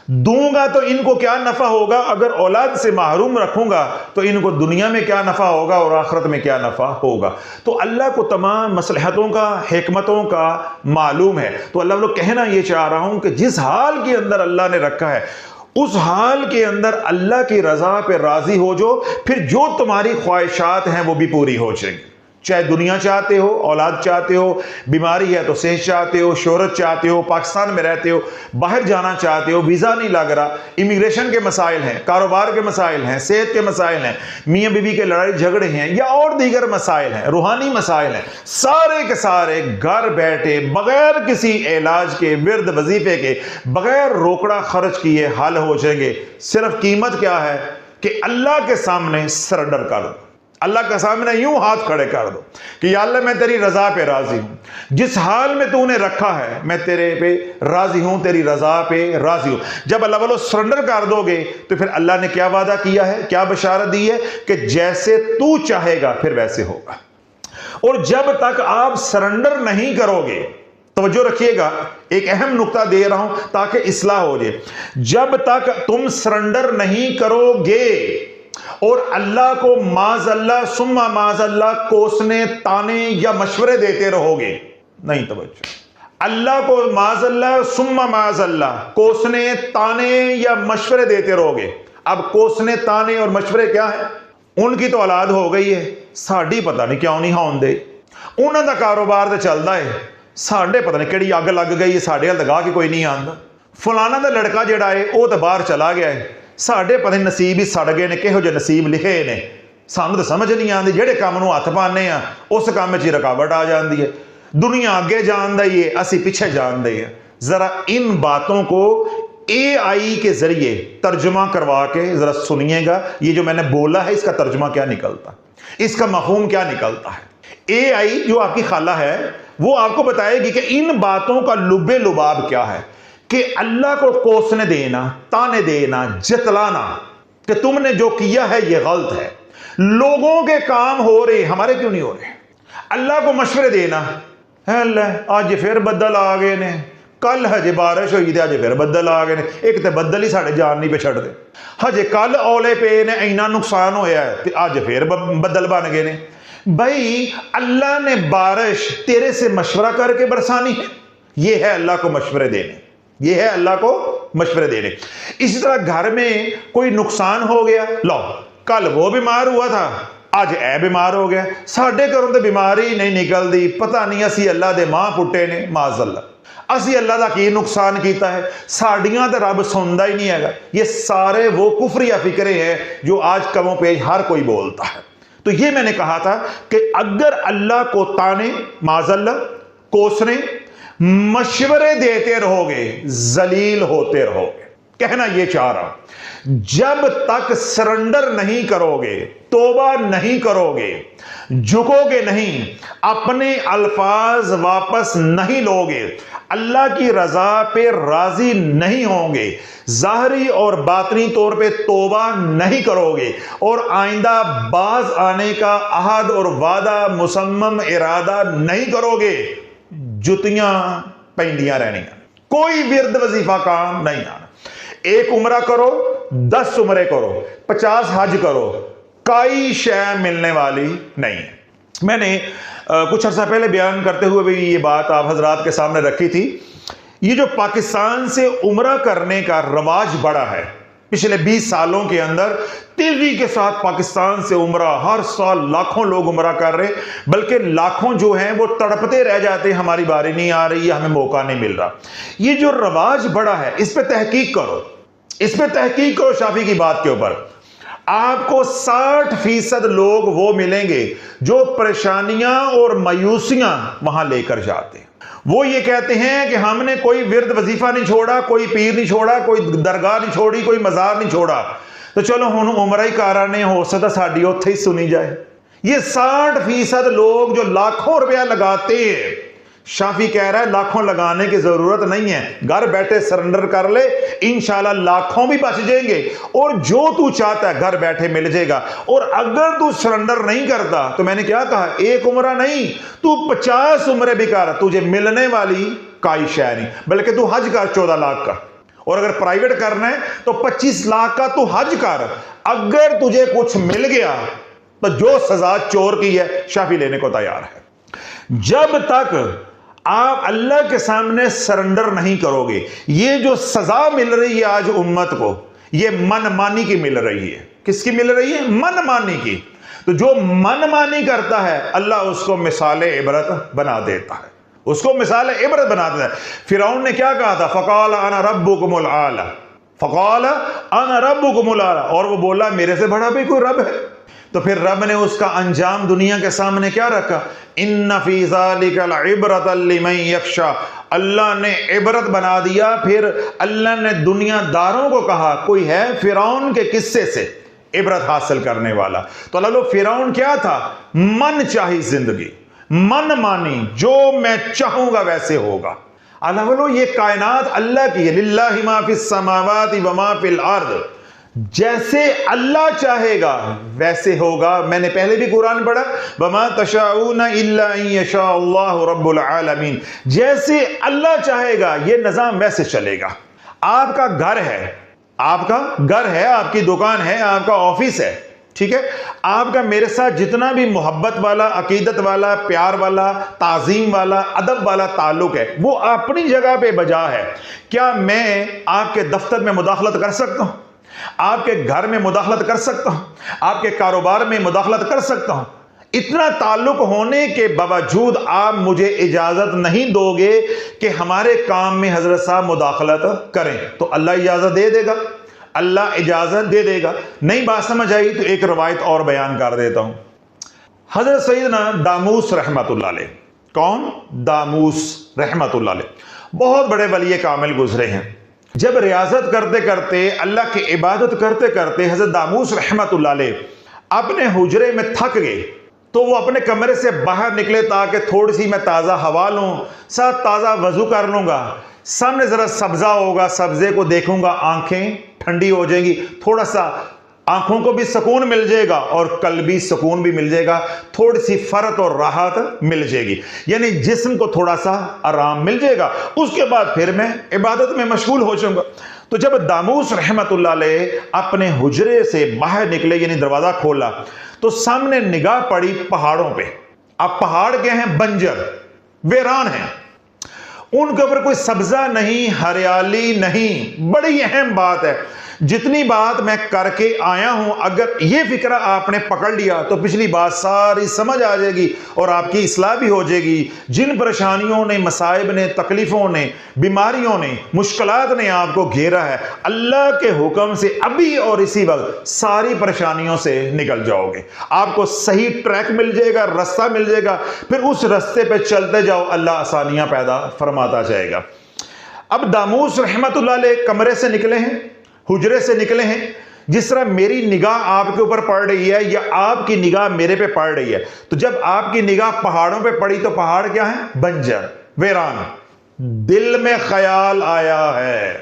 دوں گا تو ان کو کیا نفع ہوگا، اگر اولاد سے محروم رکھوں گا تو ان کو دنیا میں کیا نفع ہوگا اور آخرت میں کیا نفع ہوگا۔ تو اللہ کو تمام مصلحتوں کا، حکمتوں کا معلوم ہے۔ تو اللہ کو کہنا یہ چاہ رہا ہوں کہ جس حال کے اندر اللہ نے رکھا ہے اس حال کے اندر اللہ کی رضا پہ راضی ہو جو، پھر جو تمہاری خواہشات ہیں وہ بھی پوری ہو جائیں گی۔ چاہے دنیا چاہتے ہو، اولاد چاہتے ہو، بیماری ہے تو صحت چاہتے ہو، شہرت چاہتے ہو، پاکستان میں رہتے ہو، باہر جانا چاہتے ہو، ویزا نہیں لگ رہا، امیگریشن کے مسائل ہیں، کاروبار کے مسائل ہیں، صحت کے مسائل ہیں، میاں بیوی کے لڑائی جھگڑے ہیں، یا اور دیگر مسائل ہیں، روحانی مسائل ہیں، سارے کے سارے گھر بیٹھے بغیر کسی علاج کے، ورد وظیفے کے، بغیر روکڑا خرچ کیے حل ہو جائیں گے۔ صرف قیمت کیا ہے کہ اللہ کے سامنے سرنڈر کر دو، اللہ کے سامنے یوں ہاتھ کھڑے کر دو کہ یا اللہ میں تیری رضا پہ راضی ہوں، جس حال میں تو نے رکھا ہے میں تیرے پہ راضی ہوں، تیری رضا پہ راضی ہوں۔ جب اللہ والو سرنڈر کر دو گے تو پھر اللہ نے کیا وعدہ کیا ہے، کیا بشارت دی ہے کہ جیسے تو چاہے گا پھر ویسے ہوگا۔ اور جب تک آپ سرنڈر نہیں کرو گے، توجہ رکھیے گا، ایک اہم نقطہ دے رہا ہوں تاکہ اصلاح ہو جائے، جب تک تم سرنڈر نہیں کرو گے اور اللہ کو معاذ اللہ ثم معاذ اللہ کوسنے تانے یا مشورے دیتے رہو گے، نہیں توجہ، اللہ کو معاذ اللہ ثم معاذ اللہ کوسنے تانے یا مشورے دیتے رہو گے۔ اب کوسنے تانے اور مشورے کیا ہیں؟ ان کی تو اولاد ہو گئی ہے، ساڈی پتہ نہیں کیوں نہیں ہون دے، انہوں دا کاروبار تو چلتا ہے، ساڈے پتہ نہیں کیڑی اگ لگ گئی ہے، ساڈے ہل لگا کے کوئی نہیں آندا، فلانا دا لڑکا جڑا ہے وہ تو باہر چلا گیا ہے، ساڈے پتہ نہیں نصیب ہی سڑ گئے نے، کہو جے نصیب لکھے نے، سانوں تو سمجھ نہیں آندی، جڑے کام نوں ہاتھ پانے ہیں اس کام وچ رکاوٹ آ جاندی ہے، دنیا آگے جان دی ہے، اسی پیچھے جان دی ہے۔ ذرا ان باتوں کو اے آئی کے ذریعے ترجمہ کروا کے ذرا سنیے گا، یہ جو میں نے بولا ہے اس کا ترجمہ کیا نکلتا، اس کا مفہوم کیا نکلتا ہے۔ اے آئی جو آپ کی خالہ ہے وہ آپ کو بتائے گی کہ ان باتوں کا لب لباب کیا ہے، کہ اللہ کو کوسنے دینا، تانے دینا، جتلانا کہ تم نے جو کیا ہے یہ غلط ہے، لوگوں کے کام ہو رہے ہمارے کیوں نہیں ہو رہے، اللہ کو مشورے دینا، ہے اللہ آج پھر بدل آ گئے نے، کل ہجے بارش ہوئی تھی آج پھر بدل آ گئے نے، ایک تے بدل ہی ساڑھے جان نہیں پہ چھڑ دے، ہجے کل اولے پہ نے اینا نقصان ہویا ہے آج پھر بدل بن گئے نے۔ بھائی اللہ نے بارش تیرے سے مشورہ کر کے برسانی ہے، یہ ہے اللہ کو مشورے دینے، یہ ہے اللہ کو مشورے دینے۔ اسی طرح گھر میں کوئی نقصان ہو گیا، لو کل وہ بیمار ہوا تھا آج اے بیمار ہو گیا، ساڈے گھروں تے بیماری نہیں نکل دی، پتہ نہیں اسی اللہ دے ماں پٹے نے، معاذ اللہ اسی اللہ دا کی نقصان کیتا ہے، ساڑیاں تے رب سندا ہی نہیں ہے گا۔ یہ سارے وہ کفریہ فکرے ہیں جو آج کموں پہ ہر کوئی بولتا ہے۔ تو یہ میں نے کہا تھا کہ اگر اللہ کو تانے، معاذ اللہ کوسنے، مشورے دیتے رہو گے ذلیل ہوتے رہو گے۔ کہنا یہ چاہ رہا ہوں، جب تک سرنڈر نہیں کرو گے، توبہ نہیں کرو گے، جھکو گے نہیں، اپنے الفاظ واپس نہیں لوگے، اللہ کی رضا پہ راضی نہیں ہوں گے، ظاہری اور باطنی طور پہ توبہ نہیں کرو گے، اور آئندہ باز آنے کا عہد اور وعدہ مصمم ارادہ نہیں کرو گے، جتیاں پہندیاں رہنیاں، کوئی ورد وظیفہ کام نہیں آنا۔ ایک عمرہ کرو، 10 عمرے کرو، 50 حج کرو، کوئی شے ملنے والی نہیں ہے۔ میں نے کچھ عرصہ پہلے بیان کرتے ہوئے بھی یہ بات آپ حضرات کے سامنے رکھی تھی، یہ جو پاکستان سے عمرہ کرنے کا رواج بڑھا ہے پچھلے 20 سالوں کے اندر، تیزی کے ساتھ پاکستان سے عمرہ، ہر سال لاکھوں لوگ عمرہ کر رہے، بلکہ لاکھوں جو ہیں وہ تڑپتے رہ جاتے ہیں ہماری باری نہیں آ رہی ہے، ہمیں موقع نہیں مل رہا۔ یہ جو رواج بڑھا ہے اس پہ تحقیق کرو، اس پہ تحقیق کرو شافی کی بات کے اوپر، آپ کو 60% لوگ وہ ملیں گے جو پریشانیاں اور مایوسیاں وہاں لے کر جاتے ہیں۔ وہ یہ کہتے ہیں کہ ہم نے کوئی ورد وظیفہ نہیں چھوڑا، کوئی پیر نہیں چھوڑا، کوئی درگاہ نہیں چھوڑی، کوئی مزار نہیں چھوڑا، تو چلو ہن عمرہ ہی کرانے، ہو سکتا ساڈی اوتھے ہی سنی جائے۔ یہ 60% لوگ جو لاکھوں روپیہ لگاتے ہیں، شافی کہہ رہا ہے لاکھوں لگانے کی ضرورت نہیں ہے، گھر بیٹھے سرنڈر کر لے، انشاءاللہ لاکھوں بھی بچ جائیں گے، اور جو تو چاہتا ہے گھر بیٹھے مل جائے گا۔ اور اگر تو سرنڈر نہیں کرتا تو میں نے کیا کہا، ایک عمرہ نہیں، تو 50 عمرے بھی کر، تجھے ملنے والی کوئی شے نہیں، بلکہ تو حج کر 14 لاکھ کا، اور اگر پرائیویٹ کرنا ہے تو 25 لاکھ کا تو حج کر، اگر تجھے کچھ مل گیا تو جو سزا چور کی ہے شافی لینے کو تیار ہے۔ جب تک آپ اللہ کے سامنے سرنڈر نہیں کرو گے، یہ جو سزا مل رہی ہے آج امت کو، یہ من مانی کی مل رہی ہے۔ کس کی مل رہی ہے؟ من مانی کی۔ تو جو من مانی کرتا ہے اللہ اس کو مثال عبرت بنا دیتا ہے، اس کو مثال عبرت بنا دیتا ہے۔ فرعون نے کیا کہا تھا؟ فقال انا ربکم الاعلی، فقال انا ربکم الاعلی، اور وہ بولا میرے سے بڑا بھی کوئی رب ہے۔ تو پھر رب نے اس کا انجام دنیا کے سامنے کیا رکھا؟ ان فی ذالک لعبرۃ لمن یخشی، اللہ نے عبرت بنا دیا۔ پھر اللہ نے دنیا داروں کو کہا، کوئی ہے فرعون کے قصے سے عبرت حاصل کرنے والا۔ تو اللہ فرعون کیا تھا؟ من چاہی زندگی، من مانی، جو میں چاہوں گا ویسے ہوگا۔ اللہ یہ کائنات اللہ کی ہے، للہ ما فی السماوات وما فی الارض، جیسے اللہ چاہے گا ویسے ہوگا۔ میں نے پہلے بھی قرآن پڑھا، وما تشاءون الا ان یشاء اللہ رب العالمین، جیسے اللہ چاہے گا یہ نظام ویسے چلے گا۔ آپ کا گھر ہے، آپ کا گھر ہے، آپ کی دکان ہے، آپ کا آفس ہے، ٹھیک ہے، آپ کا میرے ساتھ جتنا بھی محبت والا، عقیدت والا، پیار والا، تعظیم والا، ادب والا تعلق ہے وہ اپنی جگہ پہ بجا ہے۔ کیا میں آپ کے دفتر میں مداخلت کر سکتا ہوں؟ آپ کے گھر میں مداخلت کر سکتا ہوں؟ آپ کے کاروبار میں مداخلت کر سکتا ہوں؟ اتنا تعلق ہونے کے باوجود آپ مجھے اجازت نہیں دو گے کہ ہمارے کام میں حضرت صاحب مداخلت کریں، تو اللہ اجازت دے دے گا، اللہ اجازت دے دے گا۔ نہیں بات سمجھ آئی تو ایک روایت اور بیان کر دیتا ہوں۔ حضرت سیدنا داموس رحمت اللہ علیہ، کون؟ داموس رحمت اللہ علیہ، بہت بڑے ولی کامل گزرے ہیں۔ جب ریاضت کرتے کرتے، اللہ کی عبادت کرتے کرتے حضرت داموس رحمت اللہ علیہ اپنے حجرے میں تھک گئے تو وہ اپنے کمرے سے باہر نکلے تاکہ تھوڑی سی میں تازہ ہوا لوں، ساتھ تازہ وضو کر لوں گا، سامنے ذرا سبزہ ہوگا، سبزے کو دیکھوں گا، آنکھیں ٹھنڈی ہو جائیں گی، تھوڑا سا آنکھوں کو بھی سکون مل جائے گا اور قلبی سکون بھی مل جائے گا، تھوڑی سی فرحت اور راحت مل جائے گی، یعنی جسم کو تھوڑا سا آرام مل جائے گا۔ اس کے بعد پھر میں عبادت میں مشغول ہو جاؤں گا۔ تو جب داموس رحمت اللہ علیہ اپنے حجرے سے باہر نکلے، یعنی دروازہ کھولا، تو سامنے نگاہ پڑی پہاڑوں پہ۔ اب پہاڑ کیا ہیں؟ بنجر، ویران ہیں، ان کے اوپر کوئی سبزہ نہیں، ہریالی نہیں۔ بڑی اہم بات ہے، جتنی بات میں کر کے آیا ہوں اگر یہ فکرہ آپ نے پکڑ لیا تو پچھلی بات ساری سمجھ آ جائے گی اور آپ کی اصلاح بھی ہو جائے گی۔ جن پریشانیوں نے، مصائب نے، تکلیفوں نے، بیماریوں نے، مشکلات نے آپ کو گھیرا ہے، اللہ کے حکم سے ابھی اور اسی وقت ساری پریشانیوں سے نکل جاؤ گے۔ آپ کو صحیح ٹریک مل جائے گا، رستہ مل جائے گا، پھر اس رستے پہ چلتے جاؤ، اللہ آسانیاں پیدا فرماتا جائے گا۔ اب داموس رحمت اللہ علیہ کمرے سے نکلے ہیں، حجرے سے نکلے ہیں، جس طرح میری نگاہ آپ کے اوپر پڑ رہی ہے یا آپ کی نگاہ میرے پہ پڑ رہی ہے، تو جب آپ کی نگاہ پہاڑوں پہ پڑی تو پہاڑ کیا ہے؟ بنجر، ویران۔ دل میں خیال آیا ہے،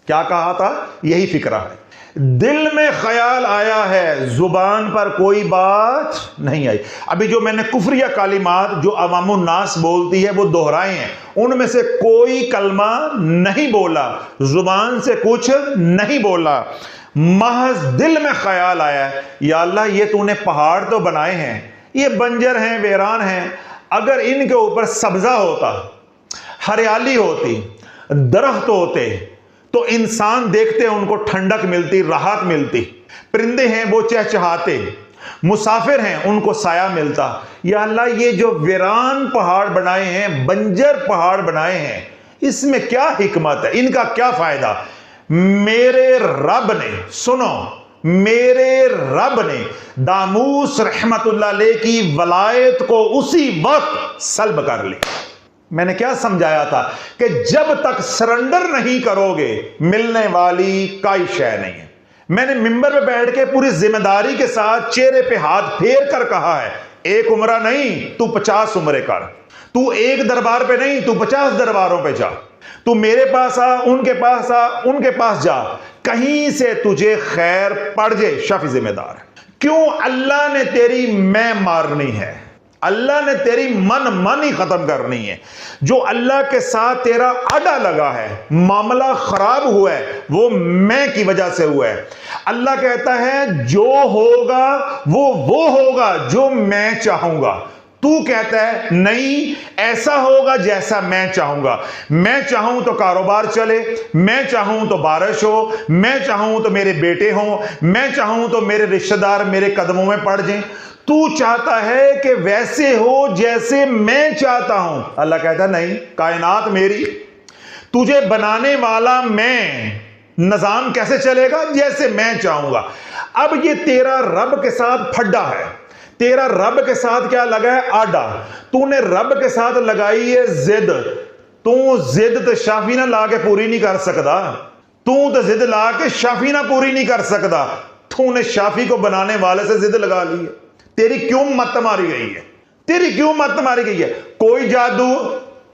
کیا کہا تھا؟ یہی فکرہ ہے، دل میں خیال آیا ہے، زبان پر کوئی بات نہیں آئی۔ ابھی جو میں نے کفریہ کلمات جو عوام الناس بولتی ہے وہ دہرائے ہیں، ان میں سے کوئی کلمہ نہیں بولا، زبان سے کچھ نہیں بولا، محض دل میں خیال آیا ہے، یا اللہ یہ تو نے پہاڑ تو بنائے ہیں، یہ بنجر ہیں، ویران ہیں، اگر ان کے اوپر سبزہ ہوتا، ہریالی ہوتی، درخت ہوتے تو انسان دیکھتے ان کو ٹھنڈک ملتی، راحت ملتی، پرندے ہیں وہ چہچہاتے، مسافر ہیں ان کو سایہ ملتا۔ یا اللہ یہ جو ویران پہاڑ بنائے ہیں، بنجر پہاڑ بنائے ہیں، اس میں کیا حکمت ہے، ان کا کیا فائدہ؟ میرے رب نے، سنو، میرے رب نے داموس رحمت اللہ علیہ کی ولایت کو اسی وقت سلب کر لی۔ میں نے کیا سمجھایا تھا کہ جب تک سرنڈر نہیں کرو گے ملنے والی کوئی شے نہیں ہے۔ میں نے ممبر پہ بیٹھ کے پوری ذمہ داری کے ساتھ چہرے پہ ہاتھ پھیر کر کہا ہے، ایک عمرہ نہیں تو 50 عمرے کر، تو ایک دربار پہ نہیں تو 50 درباروں پہ جا، تو میرے پاس آ، ان کے پاس آ، ان کے پاس جا، کہیں سے تجھے خیر پڑ جائے، شافی ذمہ دار ہے۔ کیوں؟ اللہ نے تیری میں مارنی ہے، اللہ نے تیری من مانی ختم کرنی ہے۔ جو اللہ کے ساتھ تیرا اڈا لگا ہے، معاملہ خراب ہوا ہے، وہ میں کی وجہ سے ہوا ہے۔ اللہ کہتا ہے جو ہوگا وہ ہوگا جو میں چاہوں گا، تو کہتا ہے نہیں، ایسا ہوگا جیسا میں چاہوں گا۔ میں چاہوں تو کاروبار چلے، میں چاہوں تو بارش ہو، میں چاہوں تو میرے بیٹے ہوں، میں چاہوں تو میرے رشتہ دار میرے قدموں میں پڑ جائیں۔ تو چاہتا ہے کہ ویسے ہو جیسے میں چاہتا ہوں۔ اللہ کہتا ہے نہیں، کائنات میری، تجھے بنانے والا میں، نظام کیسے چلے گا؟ جیسے میں چاہوں گا۔ اب یہ تیرا رب کے ساتھ پھڈا ہے، تیرا رب کے ساتھ کیا لگا ہے؟ آڈا۔ تو نے رب کے ساتھ لگائی ہے زد، تو زد تو شافی نہ لا کے پوری نہیں کر سکتا، تو زد لا کے شافی نہ پوری نہیں کر سکتا، تو نے شافی کو بنانے والے سے ضد لگا لی ہے. تیری کیوں مت ماری گئی ہے؟ تیری کیوں مت ماری گئی ہے؟ کوئی جادو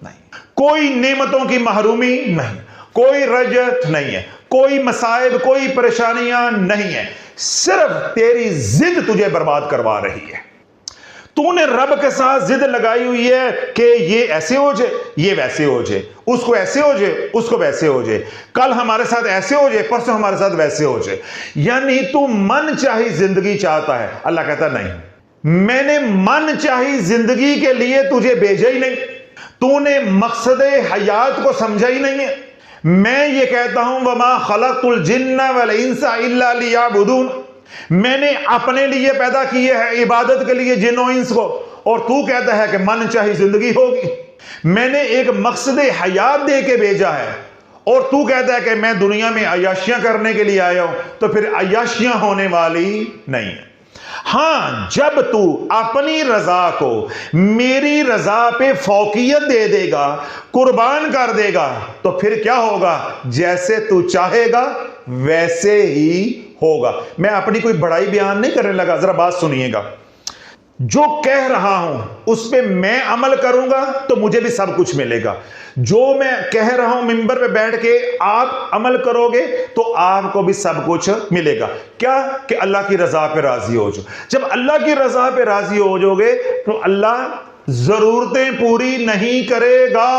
نہیں، کوئی نعمتوں کی محرومی نہیں، کوئی رجت نہیں ہے، کوئی مصائب، کوئی پریشانیاں نہیں ہیں، صرف تیری ضد تجھے برباد کروا رہی ہے. تو نے رب کے ساتھ ضد لگائی ہوئی ہے کہ یہ ایسے ہو جائے، یہ ویسے ہو جائے، اس کو ایسے ہو جائے، اس کو ویسے ہو جائے، کل ہمارے ساتھ ایسے ہو جائے، پرسوں ہمارے ساتھ ویسے ہو جائے. یعنی تو من چاہی زندگی چاہتا ہے. اللہ کہتا نہیں، میں نے من چاہی زندگی کے لیے تجھے بھیجا ہی نہیں. تو نے مقصد حیات کو سمجھا ہی نہیں ہے. میں یہ کہتا ہوں وما خلقت الجن والانس الا لیعبدون، میں نے اپنے لیے پیدا کیے ہے عبادت کے لیے جن و انس کو، اور تو کہتا ہے کہ من چاہی زندگی ہوگی. میں نے ایک مقصد حیات دے کے بھیجا ہے، اور تو کہتا ہے کہ میں دنیا میں عیاشیاں کرنے کے لیے آیا ہوں. تو پھر عیاشیاں ہونے والی نہیں ہیں. ہاں، جب تو اپنی رضا کو میری رضا پہ فوقیت دے دے گا، قربان کر دے گا، تو پھر کیا ہوگا؟ جیسے تو چاہے گا ویسے ہی ہوگا. میں اپنی کوئی بڑائی بیان نہیں کرنے لگا، ذرا بات سنیے گا. جو کہہ رہا ہوں اس پہ میں عمل کروں گا تو مجھے بھی سب کچھ ملے گا. جو میں کہہ رہا ہوں ممبر پہ بیٹھ کے آپ عمل کرو گے تو آپ کو بھی سب کچھ ملے گا. کیا؟ کہ اللہ کی رضا پہ راضی ہو جاؤ. جب اللہ کی رضا پہ راضی ہو جاؤ گے تو اللہ ضرورتیں پوری نہیں کرے گا.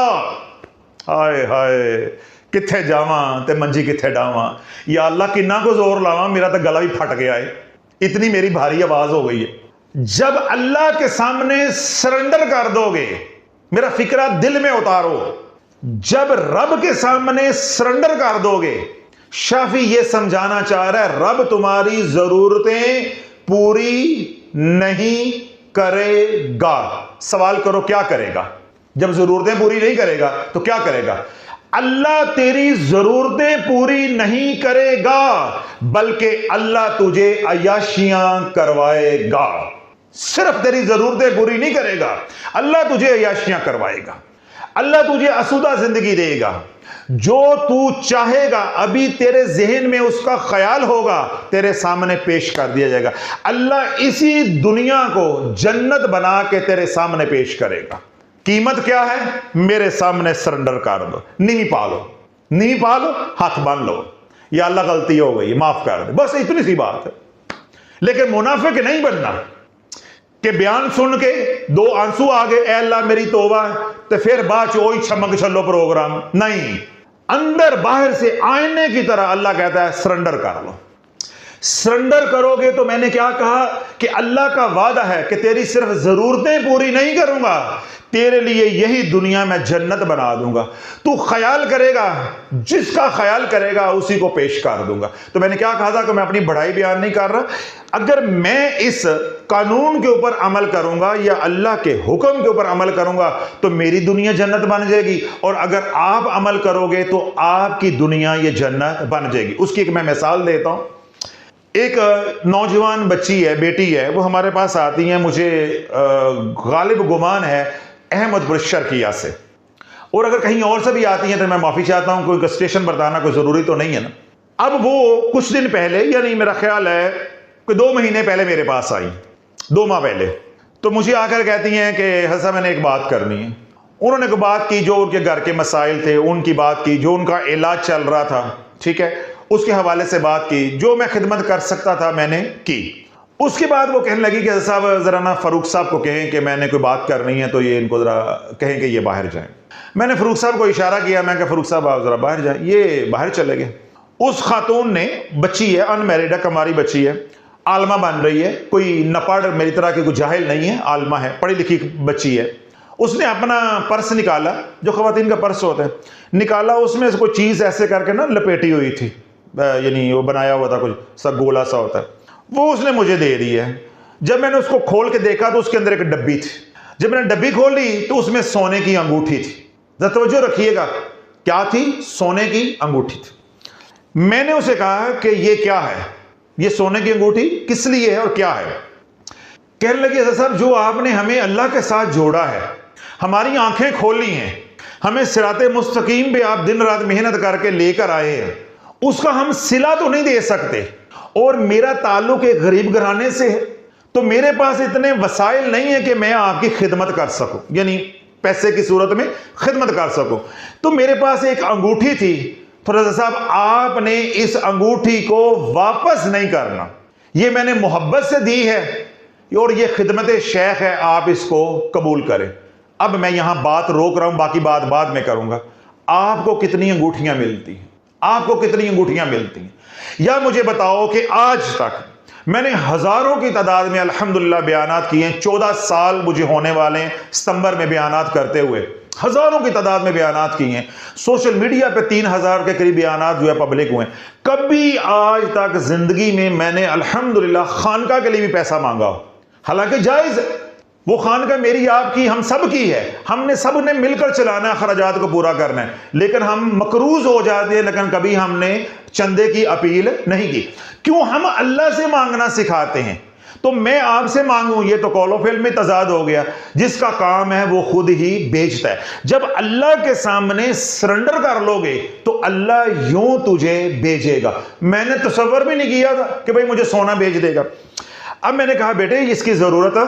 ہائے ہائے، کتھے جاواں تے منجی کتھے ڈاواں. یا اللہ کنا کو زور لاواں، میرا تو گلا بھی پھٹ گیا ہے، اتنی میری بھاری آواز ہو گئی ہے. جب اللہ کے سامنے سرنڈر کر دو گے، میرا فکرہ دل میں اتارو، جب رب کے سامنے سرنڈر کر دو گے، شافی یہ سمجھانا چاہ رہا ہے رب تمہاری ضرورتیں پوری نہیں کرے گا. سوال کرو کیا کرے گا؟ جب ضرورتیں پوری نہیں کرے گا تو کیا کرے گا؟ اللہ تیری ضرورتیں پوری نہیں کرے گا، بلکہ اللہ تجھے عیاشیاں کروائے گا. صرف تیری ضرورتیں پوری نہیں کرے گا، اللہ تجھے عیاشیاں کروائے گا. اللہ تجھے آسودہ زندگی دے گا. جو تو چاہے گا ابھی تیرے ذہن میں اس کا خیال ہوگا، تیرے سامنے پیش کر دیا جائے گا. اللہ اسی دنیا کو جنت بنا کے تیرے سامنے پیش کرے گا. قیمت کیا ہے؟ میرے سامنے سرنڈر کر دو، نیوی پالو، نیوی پالو، ہاتھ باندھ لو، یا اللہ غلطی ہو گئی معاف کر دے. بس اتنی سی بات ہے. لیکن منافق نہیں بننا کہ بیان سن کے دو آنسو آگے اے اللہ میری توبہ، تو پھر بعد وہی چھمک چھلو پروگرام. نہیں، اندر باہر سے آئینے کی طرح اللہ کہتا ہے سرنڈر کر لو. سرنڈر کرو گے تو میں نے کیا کہا کہ اللہ کا وعدہ ہے کہ تیری صرف ضرورتیں پوری نہیں کروں گا، تیرے لیے یہی دنیا میں جنت بنا دوں گا. تو خیال کرے گا، جس کا خیال کرے گا اسی کو پیش کر دوں گا. تو میں نے کیا کہا تھا کہ میں اپنی بڑائی بیان نہیں کر رہا. اگر میں اس قانون کے اوپر عمل کروں گا یا اللہ کے حکم کے اوپر عمل کروں گا تو میری دنیا جنت بن جائے گی، اور اگر آپ عمل کرو گے تو آپ کی دنیا یہ جنت بن جائے گی. اس کی ایک میں مثال دیتا ہوں. ایک نوجوان بچی ہے، بیٹی ہے، وہ ہمارے پاس آتی ہیں، مجھے غالب گمان ہے احمد پور شرقیہ سے، اور اگر کہیں اور سے بھی آتی ہیں تو میں معافی چاہتا ہوں، کوئی اسٹیشن بتانا کوئی ضروری تو نہیں ہے نا. اب وہ کچھ دن پہلے، یعنی میرا خیال ہے کہ 2 مہینے پہلے میرے پاس آئی، 2 ماہ پہلے. تو مجھے آ کر کہتی ہیں کہ حسن میں نے ایک بات کرنی ہے. انہوں نے کوئی بات کی جو ان کے گھر کے مسائل تھے، ان کی بات کی، جو ان کا علاج چل رہا تھا، ٹھیک ہے، اس کے حوالے سے بات کی، جو میں خدمت کر سکتا تھا میں نے کی. اس کے بعد وہ کہنے لگی کہ صاحب ذرا نا فاروق صاحب کو کہیں کہ میں نے کوئی بات کرنی ہے تو یہ ان کو ذرا کہیں کہ یہ باہر جائیں. میں نے فاروق صاحب کو اشارہ کیا، میں کہ فاروق صاحب آپ ذرا باہر جائیں. یہ باہر چلے گئے. اس خاتون نے، بچی ہے، ان میرڈ ہے، کماری بچی ہے، عالمہ بن رہی ہے، کوئی نہ پڑھ میری طرح کی کوئی جاہل نہیں ہے، عالمہ ہے، پڑھی لکھی بچی ہے. اس نے اپنا پرس نکالا، جو خواتین کا پرس ہوتا ہے، نکالا، اس میں کوئی چیز ایسے کر کے نا لپیٹی ہوئی تھی، یعنی وہ بنایا ہوا تھا کچھ سا گولا سا ہوتا ہے، وہ اس نے مجھے دے دی ہے. جب میں نے اس کو کھول کے دیکھا تو اس کے اندر ایک ڈبی تھی. جب میں نے ڈبی کھولی تو اس میں سونے کی انگوٹھی تھی. ذرا توجہ رکھیے گا، کیا تھی؟ سونے کی انگوٹھی تھی. میں نے اسے کہا کہ یہ کیا ہے؟ یہ سونے کی انگوٹھی کس لیے ہے اور کیا ہے؟ کہنے لگی صاحب جو آپ نے ہمیں اللہ کے ساتھ جوڑا ہے، ہماری آنکھیں کھولی ہیں، ہمیں صراط مستقیم پہ آپ دن رات محنت کر کے لے کر آئے ہیں، اس کا ہم صلہ تو نہیں دے سکتے، اور میرا تعلق ایک غریب گھرانے سے ہے، تو میرے پاس اتنے وسائل نہیں ہے کہ میں آپ کی خدمت کر سکوں، یعنی پیسے کی صورت میں خدمت کر سکوں۔ تو میرے پاس ایک انگوٹھی تھی، تو رضا صاحب آپ نے اس انگوٹھی کو واپس نہیں کرنا، یہ میں نے محبت سے دی ہے اور یہ خدمت شیخ ہے، آپ اس کو قبول کریں۔ اب میں یہاں بات روک رہا ہوں، باقی بات بعد میں کروں گا۔ آپ کو کتنی انگوٹھیاں ملتی ہیں؟ آپ کو کتنی انگوٹھیاں ملتی ہیں؟ یا مجھے بتاؤ کہ آج تک میں نے ہزاروں کی تعداد میں الحمدللہ بیانات کیے ہیں، 14 سال مجھے ہونے والے ہیں ستمبر میں بیانات کرتے ہوئے، ہزاروں کی تعداد میں بیانات کیے ہیں، سوشل میڈیا پہ 3000 کے قریب بیانات جو ہے پبلک ہوئے ہیں۔ کبھی آج تک زندگی میں نے الحمدللہ خانقاہ کے لیے بھی پیسہ مانگا ہو، حالانکہ جائز ہے، وہ خانقاہ میری آپ کی ہم سب کی ہے، ہم نے سب نے مل کر چلانا ہے، اخراجات کو پورا کرنا ہے، لیکن ہم مقروض ہو جاتے ہیں، لیکن کبھی ہم نے چندے کی اپیل نہیں کی۔ کیوں؟ ہم اللہ سے مانگنا سکھاتے ہیں، تو میں آپ سے مانگوں یہ تو قول و فعل میں تضاد ہو گیا۔ جس کا کام ہے وہ خود ہی بیچتا ہے۔ جب اللہ کے سامنے سرنڈر کر لو گے تو اللہ یوں تجھے بیچے گا۔ میں نے تصور بھی نہیں کیا تھا کہ بھئی مجھے سونا بیچ دے گا۔ اب میں نے کہا بیٹے اس کی ضرورت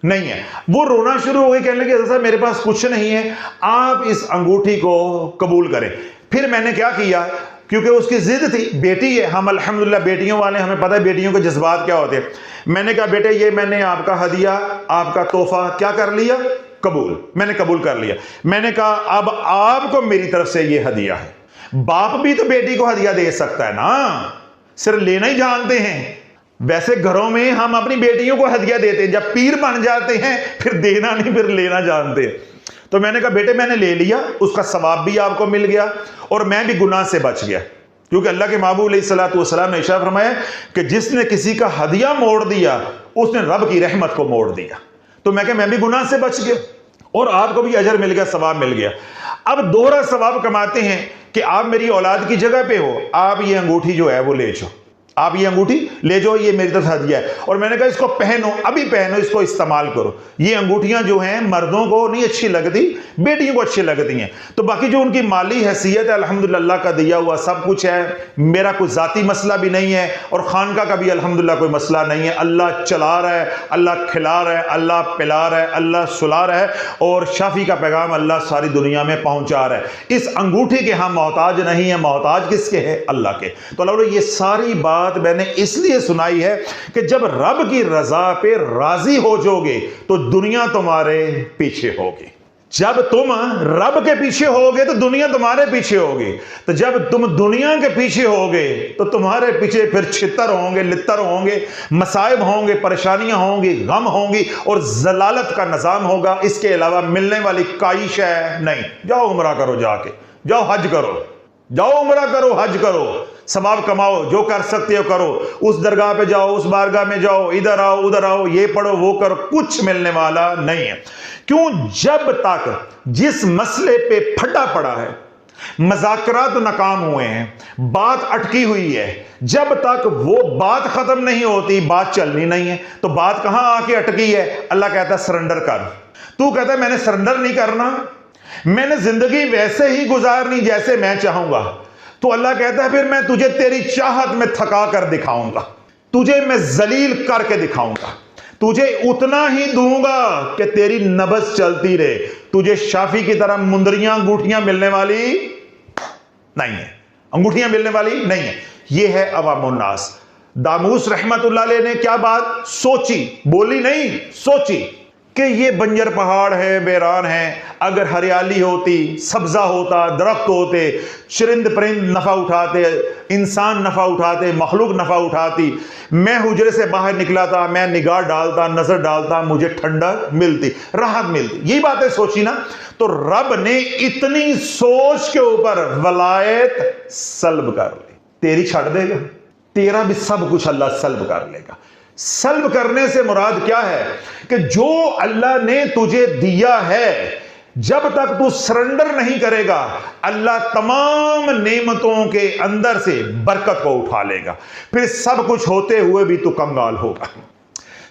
نہیں ہے۔ وہ رونا شروع ہو گئی، کہنے لگے حضرت صاحب میرے پاس کچھ نہیں ہے، آپ اس انگوٹھی کو قبول کریں۔ پھر میں نے کیا کیا، کیونکہ اس کی ضد تھی، بیٹی ہے، ہم الحمدللہ بیٹیوں والے، ہمیں پتہ ہے بیٹیوں کے جذبات کیا ہوتے ہیں۔ میں نے کہا بیٹے یہ میں نے آپ کا ہدیہ، آپ کا تحفہ کیا کر لیا؟ قبول، میں نے قبول کر لیا۔ میں نے کہا اب آپ کو میری طرف سے یہ ہدیہ ہے۔ باپ بھی تو بیٹی کو ہدیہ دے سکتا ہے نا، صرف لینا ہی جانتے ہیں۔ ویسے گھروں میں ہم اپنی بیٹیوں کو ہدیہ دیتے ہیں، جب پیر بن جاتے ہیں پھر دینا نہیں، پھر لینا جانتے ہیں۔ تو میں نے کہا بیٹے میں نے لے لیا، اس کا ثواب بھی آپ کو مل گیا اور میں بھی گناہ سے بچ گیا، کیونکہ اللہ کے محبوب علیہ الصلوۃ والسلام نے ارشاد فرمایا کہ جس نے کسی کا ہدیہ موڑ دیا اس نے رب کی رحمت کو موڑ دیا۔ تو میں کہ میں بھی گناہ سے بچ گیا اور آپ کو بھی اجر مل گیا، ثواب مل گیا۔ اب دوہرا ثواب کماتے ہیں کہ آپ میری اولاد کی جگہ پہ ہو، آپ یہ انگوٹھی جو ہے وہ لے جاؤ، آپ یہ انگوٹھی لے جاؤ، یہ میری طرف ہدیہ ہے۔ اور میں نے کہا اس کو پہنو، ابھی پہنو، اس کو استعمال کرو۔ یہ انگوٹھیاں جو ہیں مردوں کو نہیں اچھی لگتی، بیٹیوں کو اچھی لگتی ہیں۔ تو باقی جو ان کی مالی حیثیت ہے الحمدللہ اللہ کا دیا ہوا سب کچھ ہے، میرا کوئی ذاتی مسئلہ بھی نہیں ہے اور خانقاہ کا بھی الحمدللہ کوئی مسئلہ نہیں ہے۔ اللہ چلا رہا ہے، اللہ کھلا رہا ہے، اللہ پلا رہا ہے، اللہ سلا رہا ہے، اور شافی کا پیغام اللہ ساری دنیا میں پہنچا رہا ہے۔ اس انگوٹھی کے ہم محتاج نہیں ہیں، محتاج کس کے ہے؟ اللہ کے۔ تو اللہ یہ ساری بات میں نے اس لیے سنائی ہے کہ جب رب کی رضا پہ راضی ہو جاؤ گے تو دنیا تمہارے پیچھے ہوگی۔ جب تم رب کے پیچھے ہوگے تو دنیا تمہارے پیچھے ہوگی۔ تو جب تم دنیا کے پیچھے ہوگے تو تمہارے پیچھے پھر چھتر ہوں گے، لتر ہوں گے، مصائب ہوں گے، پریشانیاں ہوں گی، غم ہوں گی اور ذلالت کا نظام ہوگا۔ اس کے علاوہ ملنے والی کوئی شے نہیں۔ جاؤ عمرہ کرو، جا کے جاؤ حج کرو، جاؤ عمرہ کرو، حج کرو، ثواب کماؤ، جو کر سکتے ہو کرو، اس درگاہ پہ جاؤ، اس بارگاہ میں جاؤ، ادھر آؤ ادھر آؤ، یہ پڑھو وہ کرو، کچھ ملنے والا نہیں ہے۔ کیوں؟ جب تک جس مسئلے پہ پھٹا پڑا ہے، مذاکرات ناکام ہوئے ہیں، بات اٹکی ہوئی ہے، جب تک وہ بات ختم نہیں ہوتی بات چلنی نہیں ہے۔ تو بات کہاں آ کے اٹکی ہے؟ اللہ کہتا ہے سرنڈر کر۔ تو کہتا ہے میں نے سرنڈر نہیں کرنا، میں نے زندگی ویسے ہی گزارنی جیسے میں چاہوں گا۔ تو اللہ کہتا ہے پھر میں تجھے تیری چاہت میں تھکا کر دکھاؤں گا، تجھے میں ذلیل کر کے دکھاؤں گا، تجھے اتنا ہی دوں گا کہ تیری نبض چلتی رہے۔ تجھے شافی کی طرح مندریاں انگوٹھیاں ملنے والی نہیں ہے، انگوٹھیاں ملنے والی نہیں ہے۔ یہ ہے عوام الناس۔ داموس رحمت اللہ علیہ نے کیا بات سوچی، بولی نہیں، سوچی کہ یہ بنجر پہاڑ ہے، ویران ہے، اگر ہریالی ہوتی، سبزہ ہوتا، درخت ہوتے، چرند پرند نفع اٹھاتے، انسان نفع اٹھاتے، مخلوق نفع اٹھاتی، میں حجرے سے باہر نکلا تھا، میں نگاہ ڈالتا، نظر ڈالتا، مجھے ٹھنڈک ملتی، راحت ملتی۔ یہی باتیں سوچی نا۔ تو رب نے اتنی سوچ کے اوپر ولایت سلب کر لی۔ تیری چھڑ دے گا، تیرا بھی سب کچھ اللہ سلب کر لے گا۔ سلب کرنے سے مراد کیا ہے کہ جو اللہ نے تجھے دیا ہے جب تک تو سرنڈر نہیں کرے گا اللہ تمام نعمتوں کے اندر سے برکت کو اٹھا لے گا، پھر سب کچھ ہوتے ہوئے بھی تو کنگال ہوگا۔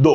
2,